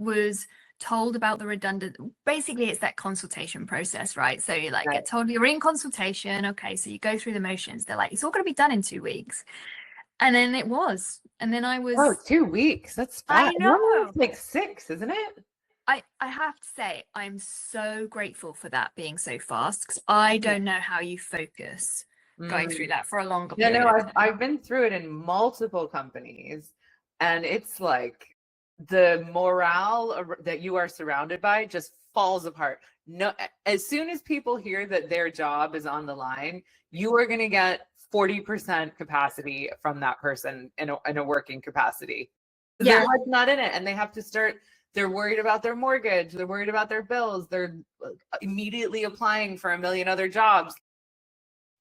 was told about the redundant, basically it's that consultation process, right? So you like Right. get told you're in consultation. Okay, so you go through the motions. They're like, it's all going to be done in 2 weeks. And then it was. And then I was, Oh, 2 weeks. That's I fast. Normally know. it's like 6, isn't it? I have to say, I'm so grateful for that being so fast because I don't know how you focus going through Mm. that for a longer Yeah, period no, of I've time. I've been through it in multiple companies, and it's like the morale that you are surrounded by just falls apart. No, as soon as people hear that their job is on the line, you are going to get 40% capacity from that person in a working capacity. Their Yeah. head's not in it, and they have to start. They're worried about their mortgage. They're worried about their bills. They're immediately applying for a million other jobs.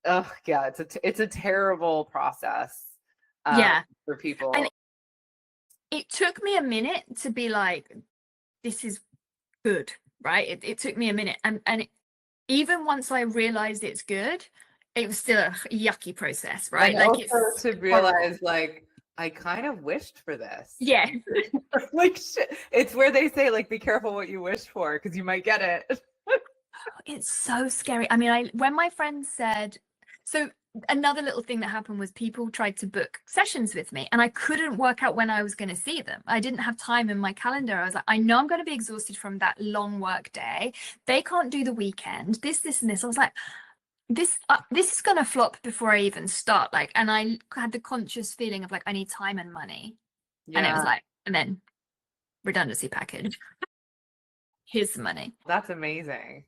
Oh yeah, it's a terrible process Yeah. for people. And it took me a minute to be like, this is good, right? It took me a minute. And even once I realized it's good, it was still a yucky process, right? And Like also it's to horrible. realize like I kind of wished for this. Yeah. Like shit. It's where they say like be careful what you wish for because you might get it. It's so scary. I mean, when my friend said, so another little thing that happened was people tried to book sessions with me and I couldn't work out when I was going to see them. I didn't have time in my calendar. I was like, I know I'm going to be exhausted from that long work day. They can't do the weekend, this, and this. I was like, this is going to flop before I even start. Like, and I had the conscious feeling of like, I need time and money. And it was like, and then redundancy package. Here's the money. That's amazing.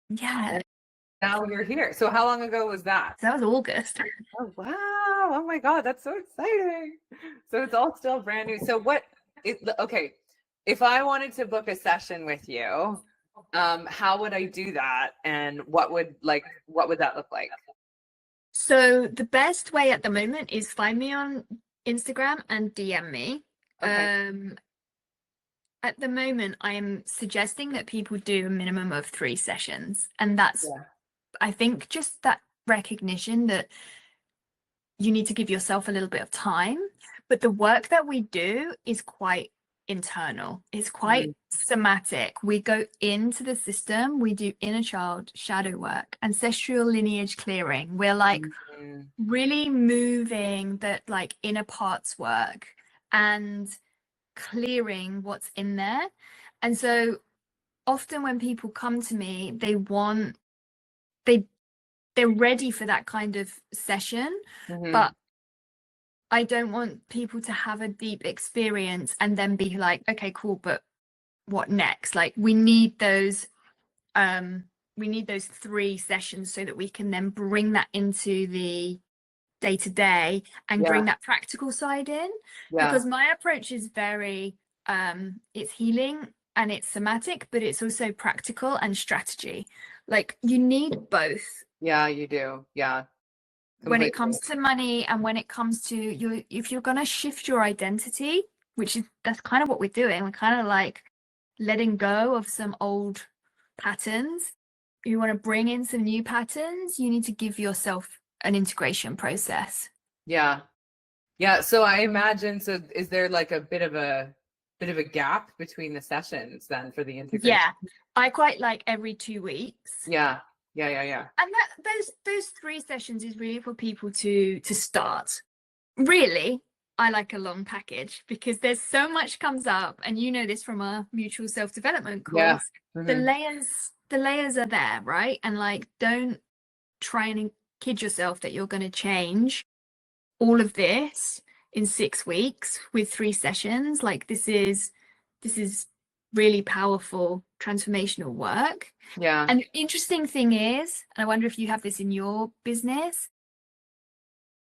Yeah. And now you're here. So how long ago was that? So that was August. Oh wow. Oh my God, that's so exciting. So it's all still brand new. So okay, if I wanted to book a session with you, how would I do that? And what would that look like? So the best way at the moment is find me on Instagram and DM me. Okay. At the moment, I am suggesting that people do a minimum of 3 sessions. And that's, Yeah. I think, just that recognition that you need to give yourself a little bit of time. But the work that we do is quite internal. It's quite somatic. We go into the system, we do inner child shadow work, ancestral lineage clearing. We're like really moving that like inner parts work and clearing what's in there. And so often when people come to me, they're ready for that kind of session, but I don't want people to have a deep experience and then be like, okay, cool, but what next? Like we need those 3 sessions so that we can then bring that into the day to day and bring that practical side in. Because my approach is very it's healing and it's somatic, but it's also practical and strategy. Like you need both. Yeah, you do. Yeah. When it comes to money and when it comes to if you're going to shift your identity, that's kind of what we're doing. We're kind of like letting go of some old patterns. You want to bring in some new patterns, you need to give yourself an integration process. Yeah. So I imagine, so is there like a bit of a gap between the sessions then for the integration? Yeah, I quite like every 2 weeks. Yeah. And those 3 sessions is really for people to start. Really, I like a long package because there's so much comes up, and you know this from our mutual self-development course. The layers are there, right? And like don't try and kid yourself that you're going to change all of this in 6 weeks with 3 sessions. Like this is really powerful transformational work. Yeah. And the interesting thing is, and I wonder if you have this in your business,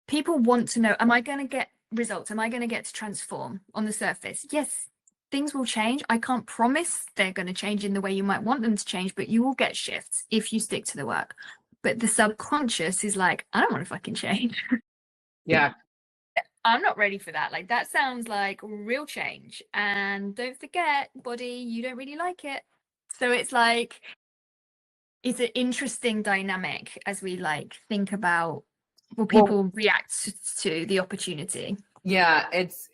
people want to know, am I going to get results? Am I going to get to transform on the surface? Yes, things will change. I can't promise they're going to change in the way you might want them to change, but you will get shifts if you stick to the work. But the subconscious is like, I don't want to fucking change. Yeah. I'm not ready for that. Like, that sounds like real change. And don't forget, body, you don't really like it. So it's like, it's an interesting dynamic as we like think about, well, people react to the opportunity. Yeah, it's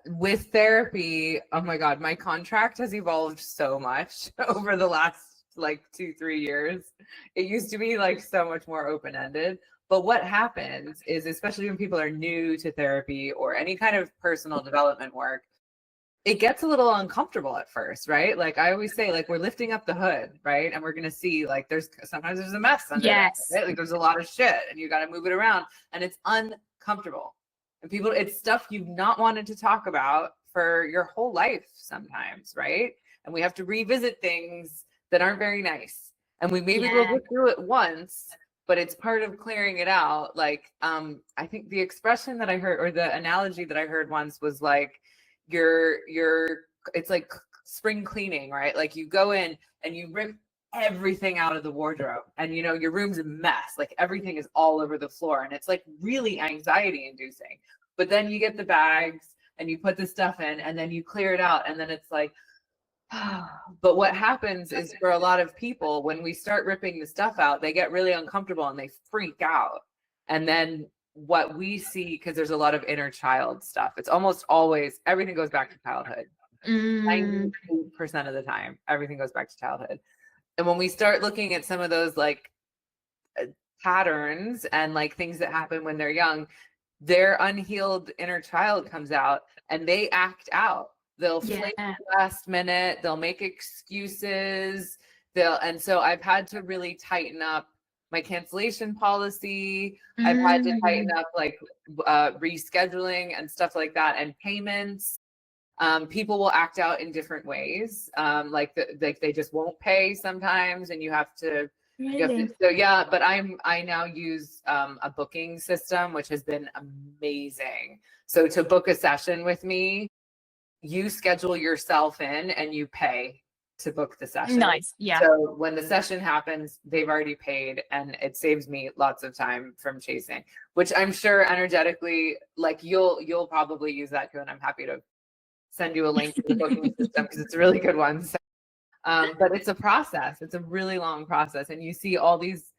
with therapy. Oh my God, my contract has evolved so much over the last like 2-3 years. It used to be like so much more open-ended. But what happens is, especially when people are new to therapy or any kind of personal development work, it gets a little uncomfortable at first, right? Like I always say, like we're lifting up the hood, right? And we're gonna see like sometimes there's a mess under there, right? Like there's a lot of shit and you got to move it around and it's uncomfortable. And people, it's stuff you've not wanted to talk about for your whole life sometimes, right? And we have to revisit things that aren't very nice. And we maybe will go through it once, but it's part of clearing it out. Like I think the expression that I heard, or the analogy that I heard once was like, it's like spring cleaning, right? Like you go in and you rip everything out of the wardrobe and you know your room's a mess, like everything is all over the floor and it's like really anxiety inducing. But then you get the bags and you put the stuff in and then you clear it out and then it's like but what happens is for a lot of people, when we start ripping the stuff out, they get really uncomfortable and they freak out. And then what we see, because there's a lot of inner child stuff, it's almost always everything goes back to childhood. 98% of the time, everything goes back to childhood. And when we start looking at some of those like patterns and like things that happen when they're young, their unhealed inner child comes out and they act out. They'll flake last minute, they'll make excuses, and so I've had to really tighten up my cancellation policy. I've had to tighten up like rescheduling and stuff like that, and payments. People will act out in different ways. Like they just won't pay sometimes, and you have to. So yeah, but I now use a booking system, which has been amazing. So to book a session with me, you schedule yourself in and you pay to book the session. Nice. Yeah. So when the session happens, they've already paid and it saves me lots of time from chasing, which I'm sure energetically, like you'll probably use that too. And I'm happy to send you a link to the booking system because it's a really good one. So, but it's a process. It's a really long process. And you see all these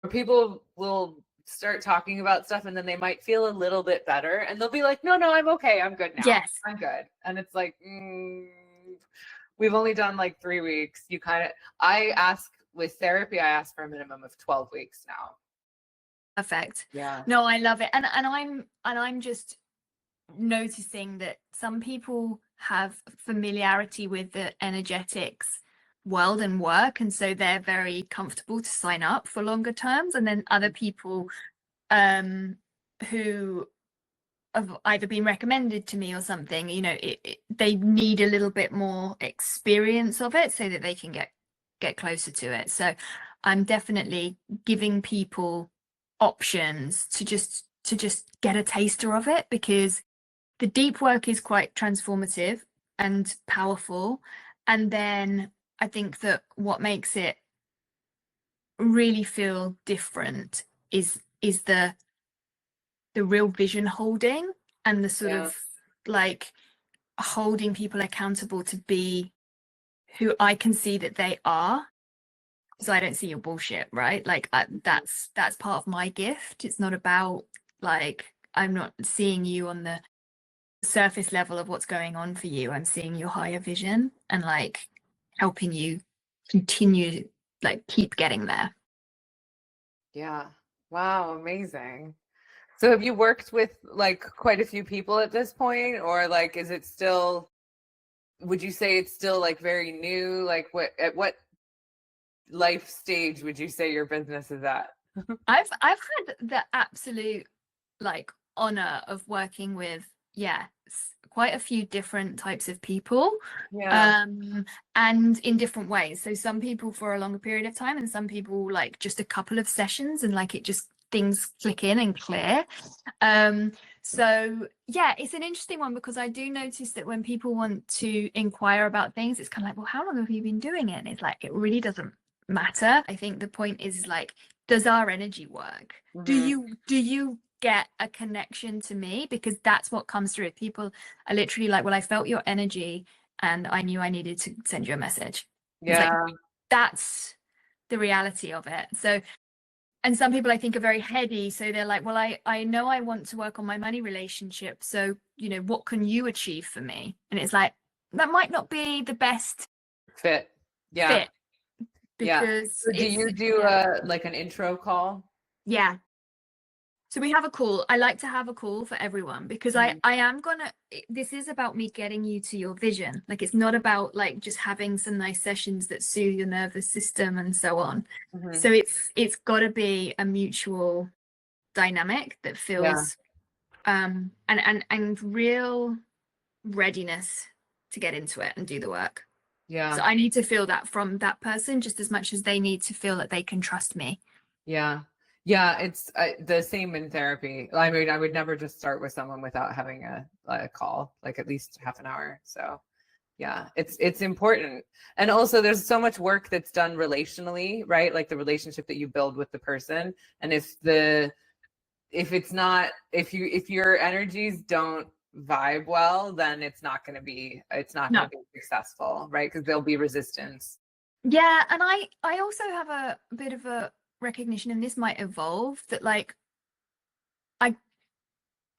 people will start talking about stuff and then they might feel a little bit better and they'll be like, no, I'm okay. I'm good now. Yes. I'm good. And it's like, we've only done like 3 weeks. I ask with therapy, I ask for a minimum of 12 weeks now. Perfect. Yeah. No, I love it. And I'm just noticing that some people have familiarity with the energetics world and work, and so they're very comfortable to sign up for longer terms, and then other people who have either been recommended to me or something, you know, they need a little bit more experience of it so that they can get closer to it. So I'm definitely giving people options to just get a taster of it, because the deep work is quite transformative and powerful. And then I think that what makes it really feel different is the real vision holding and the sort of like holding people accountable to be who I can see that they are. So I don't see your bullshit, right? Like that's part of my gift. It's not about like, I'm not seeing you on the surface level of what's going on for you. I'm seeing your higher vision and like helping you continue, like keep getting there. Yeah. Wow. Amazing. So have you worked with like quite a few people at this point, or like, is it still, would you say it's still like very new? Like at what life stage would you say your business is at? I've had the absolute like honor of working with quite a few different types of people, Yeah. and in different ways. So some people for a longer period of time, and some people like just a couple of sessions, and like it just things click in and clear. So yeah, it's an interesting one because I do notice that when people want to inquire about things, it's kind of like, well, how long have you been doing it? And it's like, it really doesn't matter. I think the point is like, does our energy work? Do you get a connection to me? Because that's what comes through. People are literally like, well, I felt your energy and I knew I needed to send you a message. It's like, Yeah. that's the reality of it. So, and some people I think are very heady, so they're like, well, I know I want to work on my money relationship, so you know, what can you achieve for me? And it's like, that might not be the best Fit. Yeah. fit, Yeah. because So do you do like an intro call? yeah. So we have a call. I like to have a call for everyone because I am gonna, this is about me getting you to your vision. Like, it's not about like just having some nice sessions that soothe your nervous system and so on. So it's got to be a mutual dynamic that feels and real readiness to get into it and do the work. Yeah. So I need to feel that from that person just as much as they need to feel that they can trust me. Yeah. Yeah, it's the same in therapy. I mean, I would never just start with someone without having a call, like at least half an hour. So yeah, it's important. And also there's so much work that's done relationally, right? Like the relationship that you build with the person. And if your energies don't vibe well, then it's not going to be successful, right? Because there'll be resistance. Yeah, and I also have a bit of a recognition, and this might evolve, that like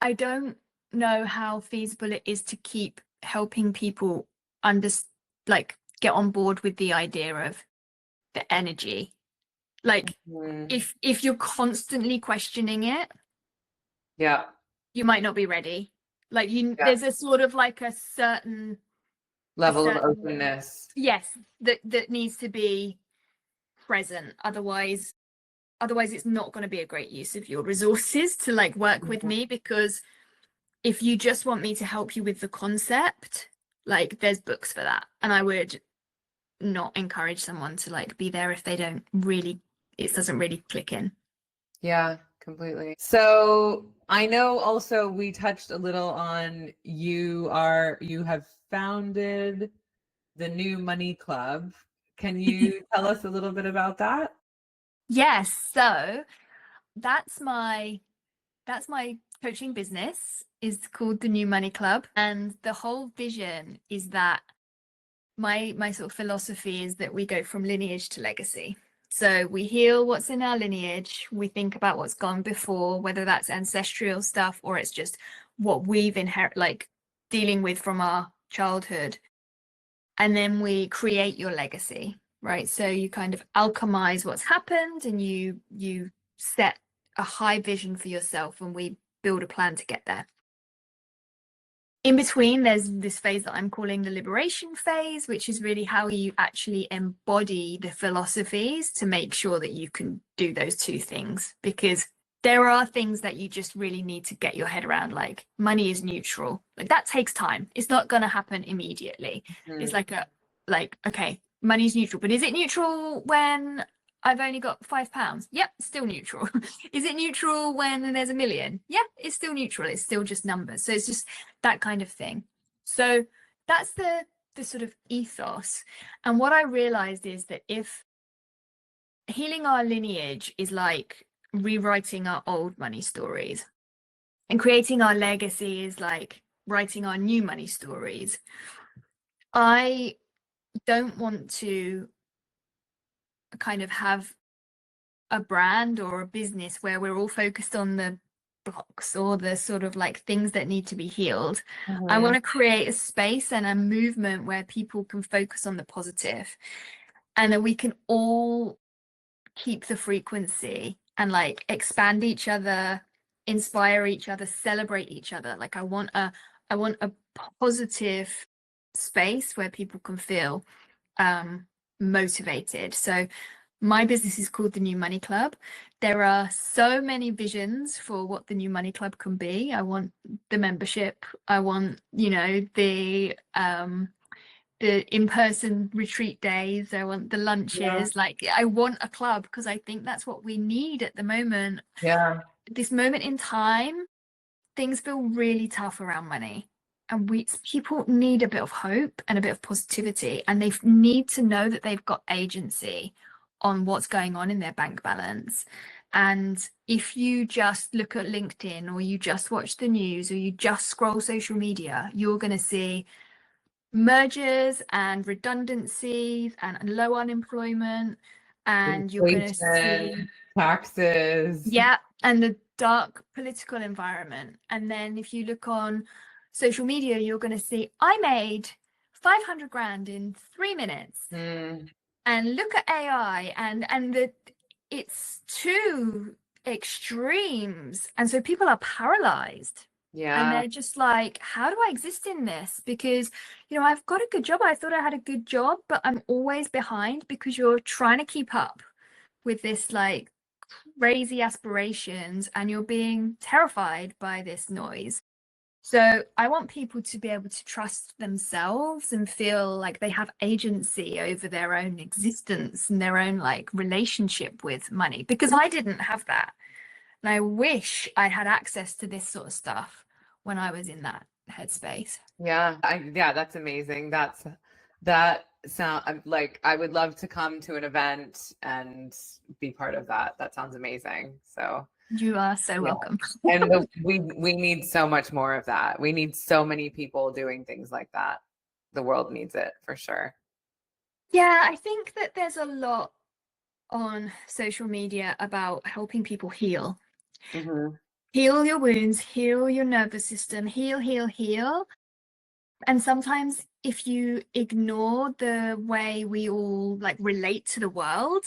I don't know how feasible it is to keep helping people like get on board with the idea of the energy. Like if you're constantly questioning it, Yeah. you might not be ready. Like Yeah. there's a sort of like a certain Level of openness. yes, that needs to be present. Otherwise it's not going to be a great use of your resources to like work with me, because if you just want me to help you with the concept, like there's books for that, and I would not encourage someone to like be there if they don't really, it doesn't really click in. Yeah, completely. So I know also we touched a little on you have founded the New Money Club. Can you tell us a little bit about that? Yes, so that's my coaching business, is called the New Money Club, and the whole vision is that my sort of philosophy is that we go from lineage to legacy. So we heal what's in our lineage, we think about what's gone before, whether that's ancestral stuff or it's just what we've inherited, like dealing with from our childhood, and then we create your legacy, right? So you kind of alchemize what's happened, and you set a high vision for yourself, and we build a plan to get there. In between, there's this phase that I'm calling the liberation phase, which is really how you actually embody the philosophies to make sure that you can do those two things. Because there are things that you just really need to get your head around, like money is neutral. Like that takes time. It's not going to happen immediately. It's like okay, money's neutral, but is it neutral when I've only got £5? Yep, still neutral. Is it neutral when there's 1 million? Yeah, it's still neutral. It's still just numbers. So it's just that kind of thing. So that's the sort of ethos. And what I realized is that if healing our lineage is like rewriting our old money stories, and creating our legacy is like writing our new money stories, I don't want to kind of have a brand or a business where we're all focused on the blocks or the sort of like things that need to be healed. I want to create a space and a movement where people can focus on the positive, and that we can all keep the frequency and like expand each other, inspire each other, celebrate each other. Like I want a positive space where people can feel motivated. So My business is called the New Money Club. There are so many visions for what the New Money Club can be. I want the membership. I want, the in-person retreat days. I want the lunches. Like, I want a club because I think that's what we need at the moment. Yeah. This moment in time, things feel really tough around money. And people need a bit of hope and a bit of positivity, and they need to know that they've got agency on what's going on in their bank balance. And if you just look at LinkedIn, or you just watch the news, or you just scroll social media, you're going to see mergers and redundancies and low unemployment, and you're going to see Taxes. yeah, and the dark political environment. And then if you look on social media, you're going to see, I made 500 grand in 3 minutes. And look at AI, and it's two extremes. And so people are paralyzed. Yeah. And they're just like, how do I exist in this? Because, I've got a good job. I thought I had a good job, but I'm always behind because you're trying to keep up with this like crazy aspirations, and you're being terrified by this noise. So I want people to be able to trust themselves and feel like they have agency over their own existence and their own like relationship with money, because I didn't have that. And I wish I had access to this sort of stuff when I was in that headspace. Yeah. That's amazing. That sound like I would love to come to an event and be part of that. That sounds amazing. So You are so welcome. And we need so much more of that. We need so many people doing things like that. The world needs it for sure. Yeah, I think that there's a lot on social media about helping people heal. Heal your wounds, heal your nervous system, heal. And sometimes if you ignore the way we all like relate to the world,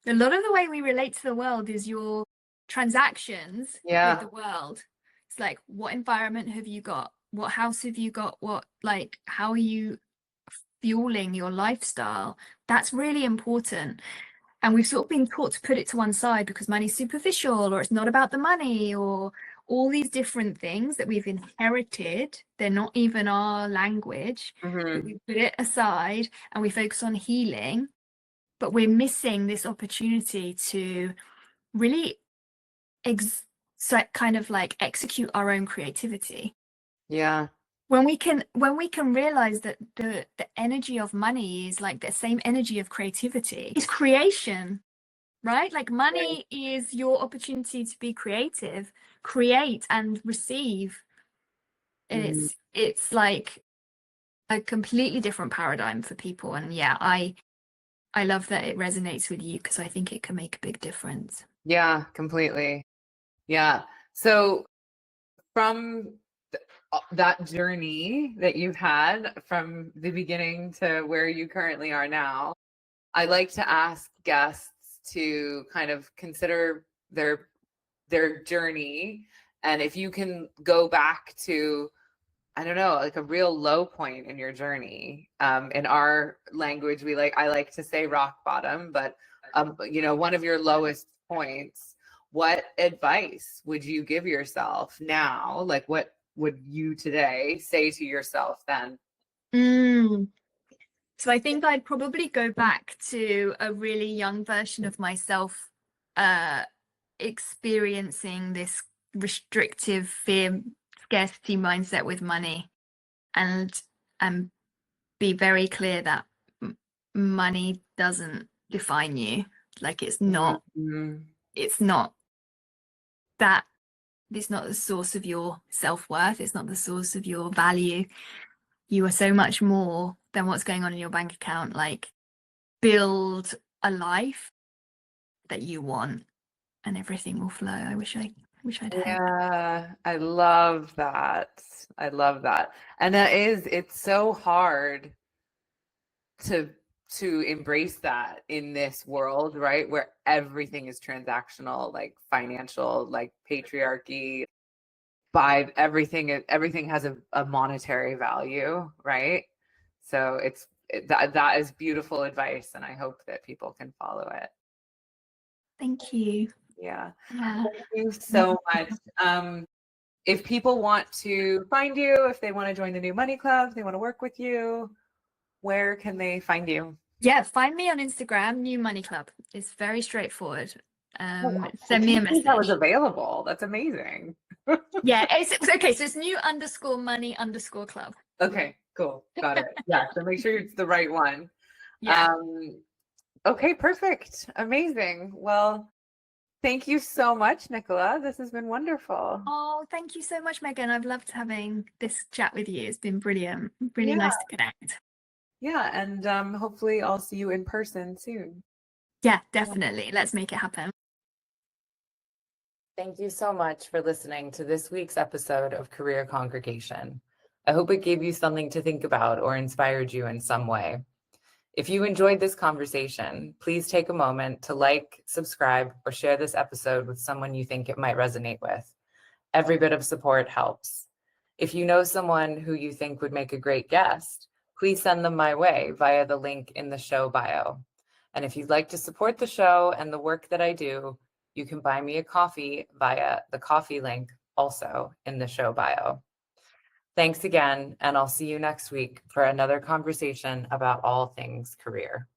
a lot of the way we relate to the world is your transactions with the world. It's like, what environment have you got? What house have you got? How are you fueling your lifestyle? That's really important. And we've sort of been taught to put it to one side because money's superficial, or it's not about the money, or all these different things that we've inherited. They're not even our language. But we put it aside and we focus on healing, but we're missing this opportunity to really kind of like execute our own creativity. Yeah. When we can realize that the energy of money is like the same energy of creativity. It's creation, right? Like money is your opportunity to be creative, create and receive. And it's like a completely different paradigm for people. And yeah, I love that it resonates with you, because I think it can make a big difference. Yeah, completely. Yeah. So from that journey that you've had from the beginning to where you currently are now, I like to ask guests to kind of consider their journey. And if you can go back to, I don't know, like a real low point in your journey. In our language, I like to say rock bottom, but one of your lowest points, what advice would you give yourself now? Like, what would you today say to yourself then? So I think I'd probably go back to a really young version of myself, experiencing this restrictive fear, scarcity mindset with money, and be very clear that money doesn't define you. Like, it's not that, it's not the source of your self-worth, it's not the source of your value. You are so much more than what's going on in your bank account. Like, build a life that you want and everything will flow. I wish I'd Yeah, I love that. I love that. And it's so hard to embrace that in this world, right? Where everything is transactional, like financial, like patriarchy, by everything has a monetary value, right? So that is beautiful advice, and I hope that people can follow it. Thank you. Yeah. Yeah. Thank you so much. If people want to find you, if they want to join the New Money Club, they want to work with you, where can they find you? Yeah, find me on Instagram, New Money Club. It's very straightforward. I Send me a didn't think that was message. available. That's amazing. Yeah, it's okay. So it's new_money_club. Okay, cool. Got it. Yeah, so make sure it's the right one. Yeah. Okay, perfect. Amazing. Well, thank you so much, Nicola. This has been wonderful. Oh, thank you so much, Megan. I've loved having this chat with you. It's been brilliant. Really Yeah. nice to connect. Yeah, and hopefully I'll see you in person soon. Yeah, definitely. Let's make it happen. Thank you so much for listening to this week's episode of Career Congregation. I hope it gave you something to think about or inspired you in some way. If you enjoyed this conversation, please take a moment to like, subscribe, or share this episode with someone you think it might resonate with. Every bit of support helps. If you know someone who you think would make a great guest, please send them my way via the link in the show bio. And if you'd like to support the show and the work that I do, you can buy me a coffee via the coffee link also in the show bio. Thanks again, and I'll see you next week for another conversation about all things career.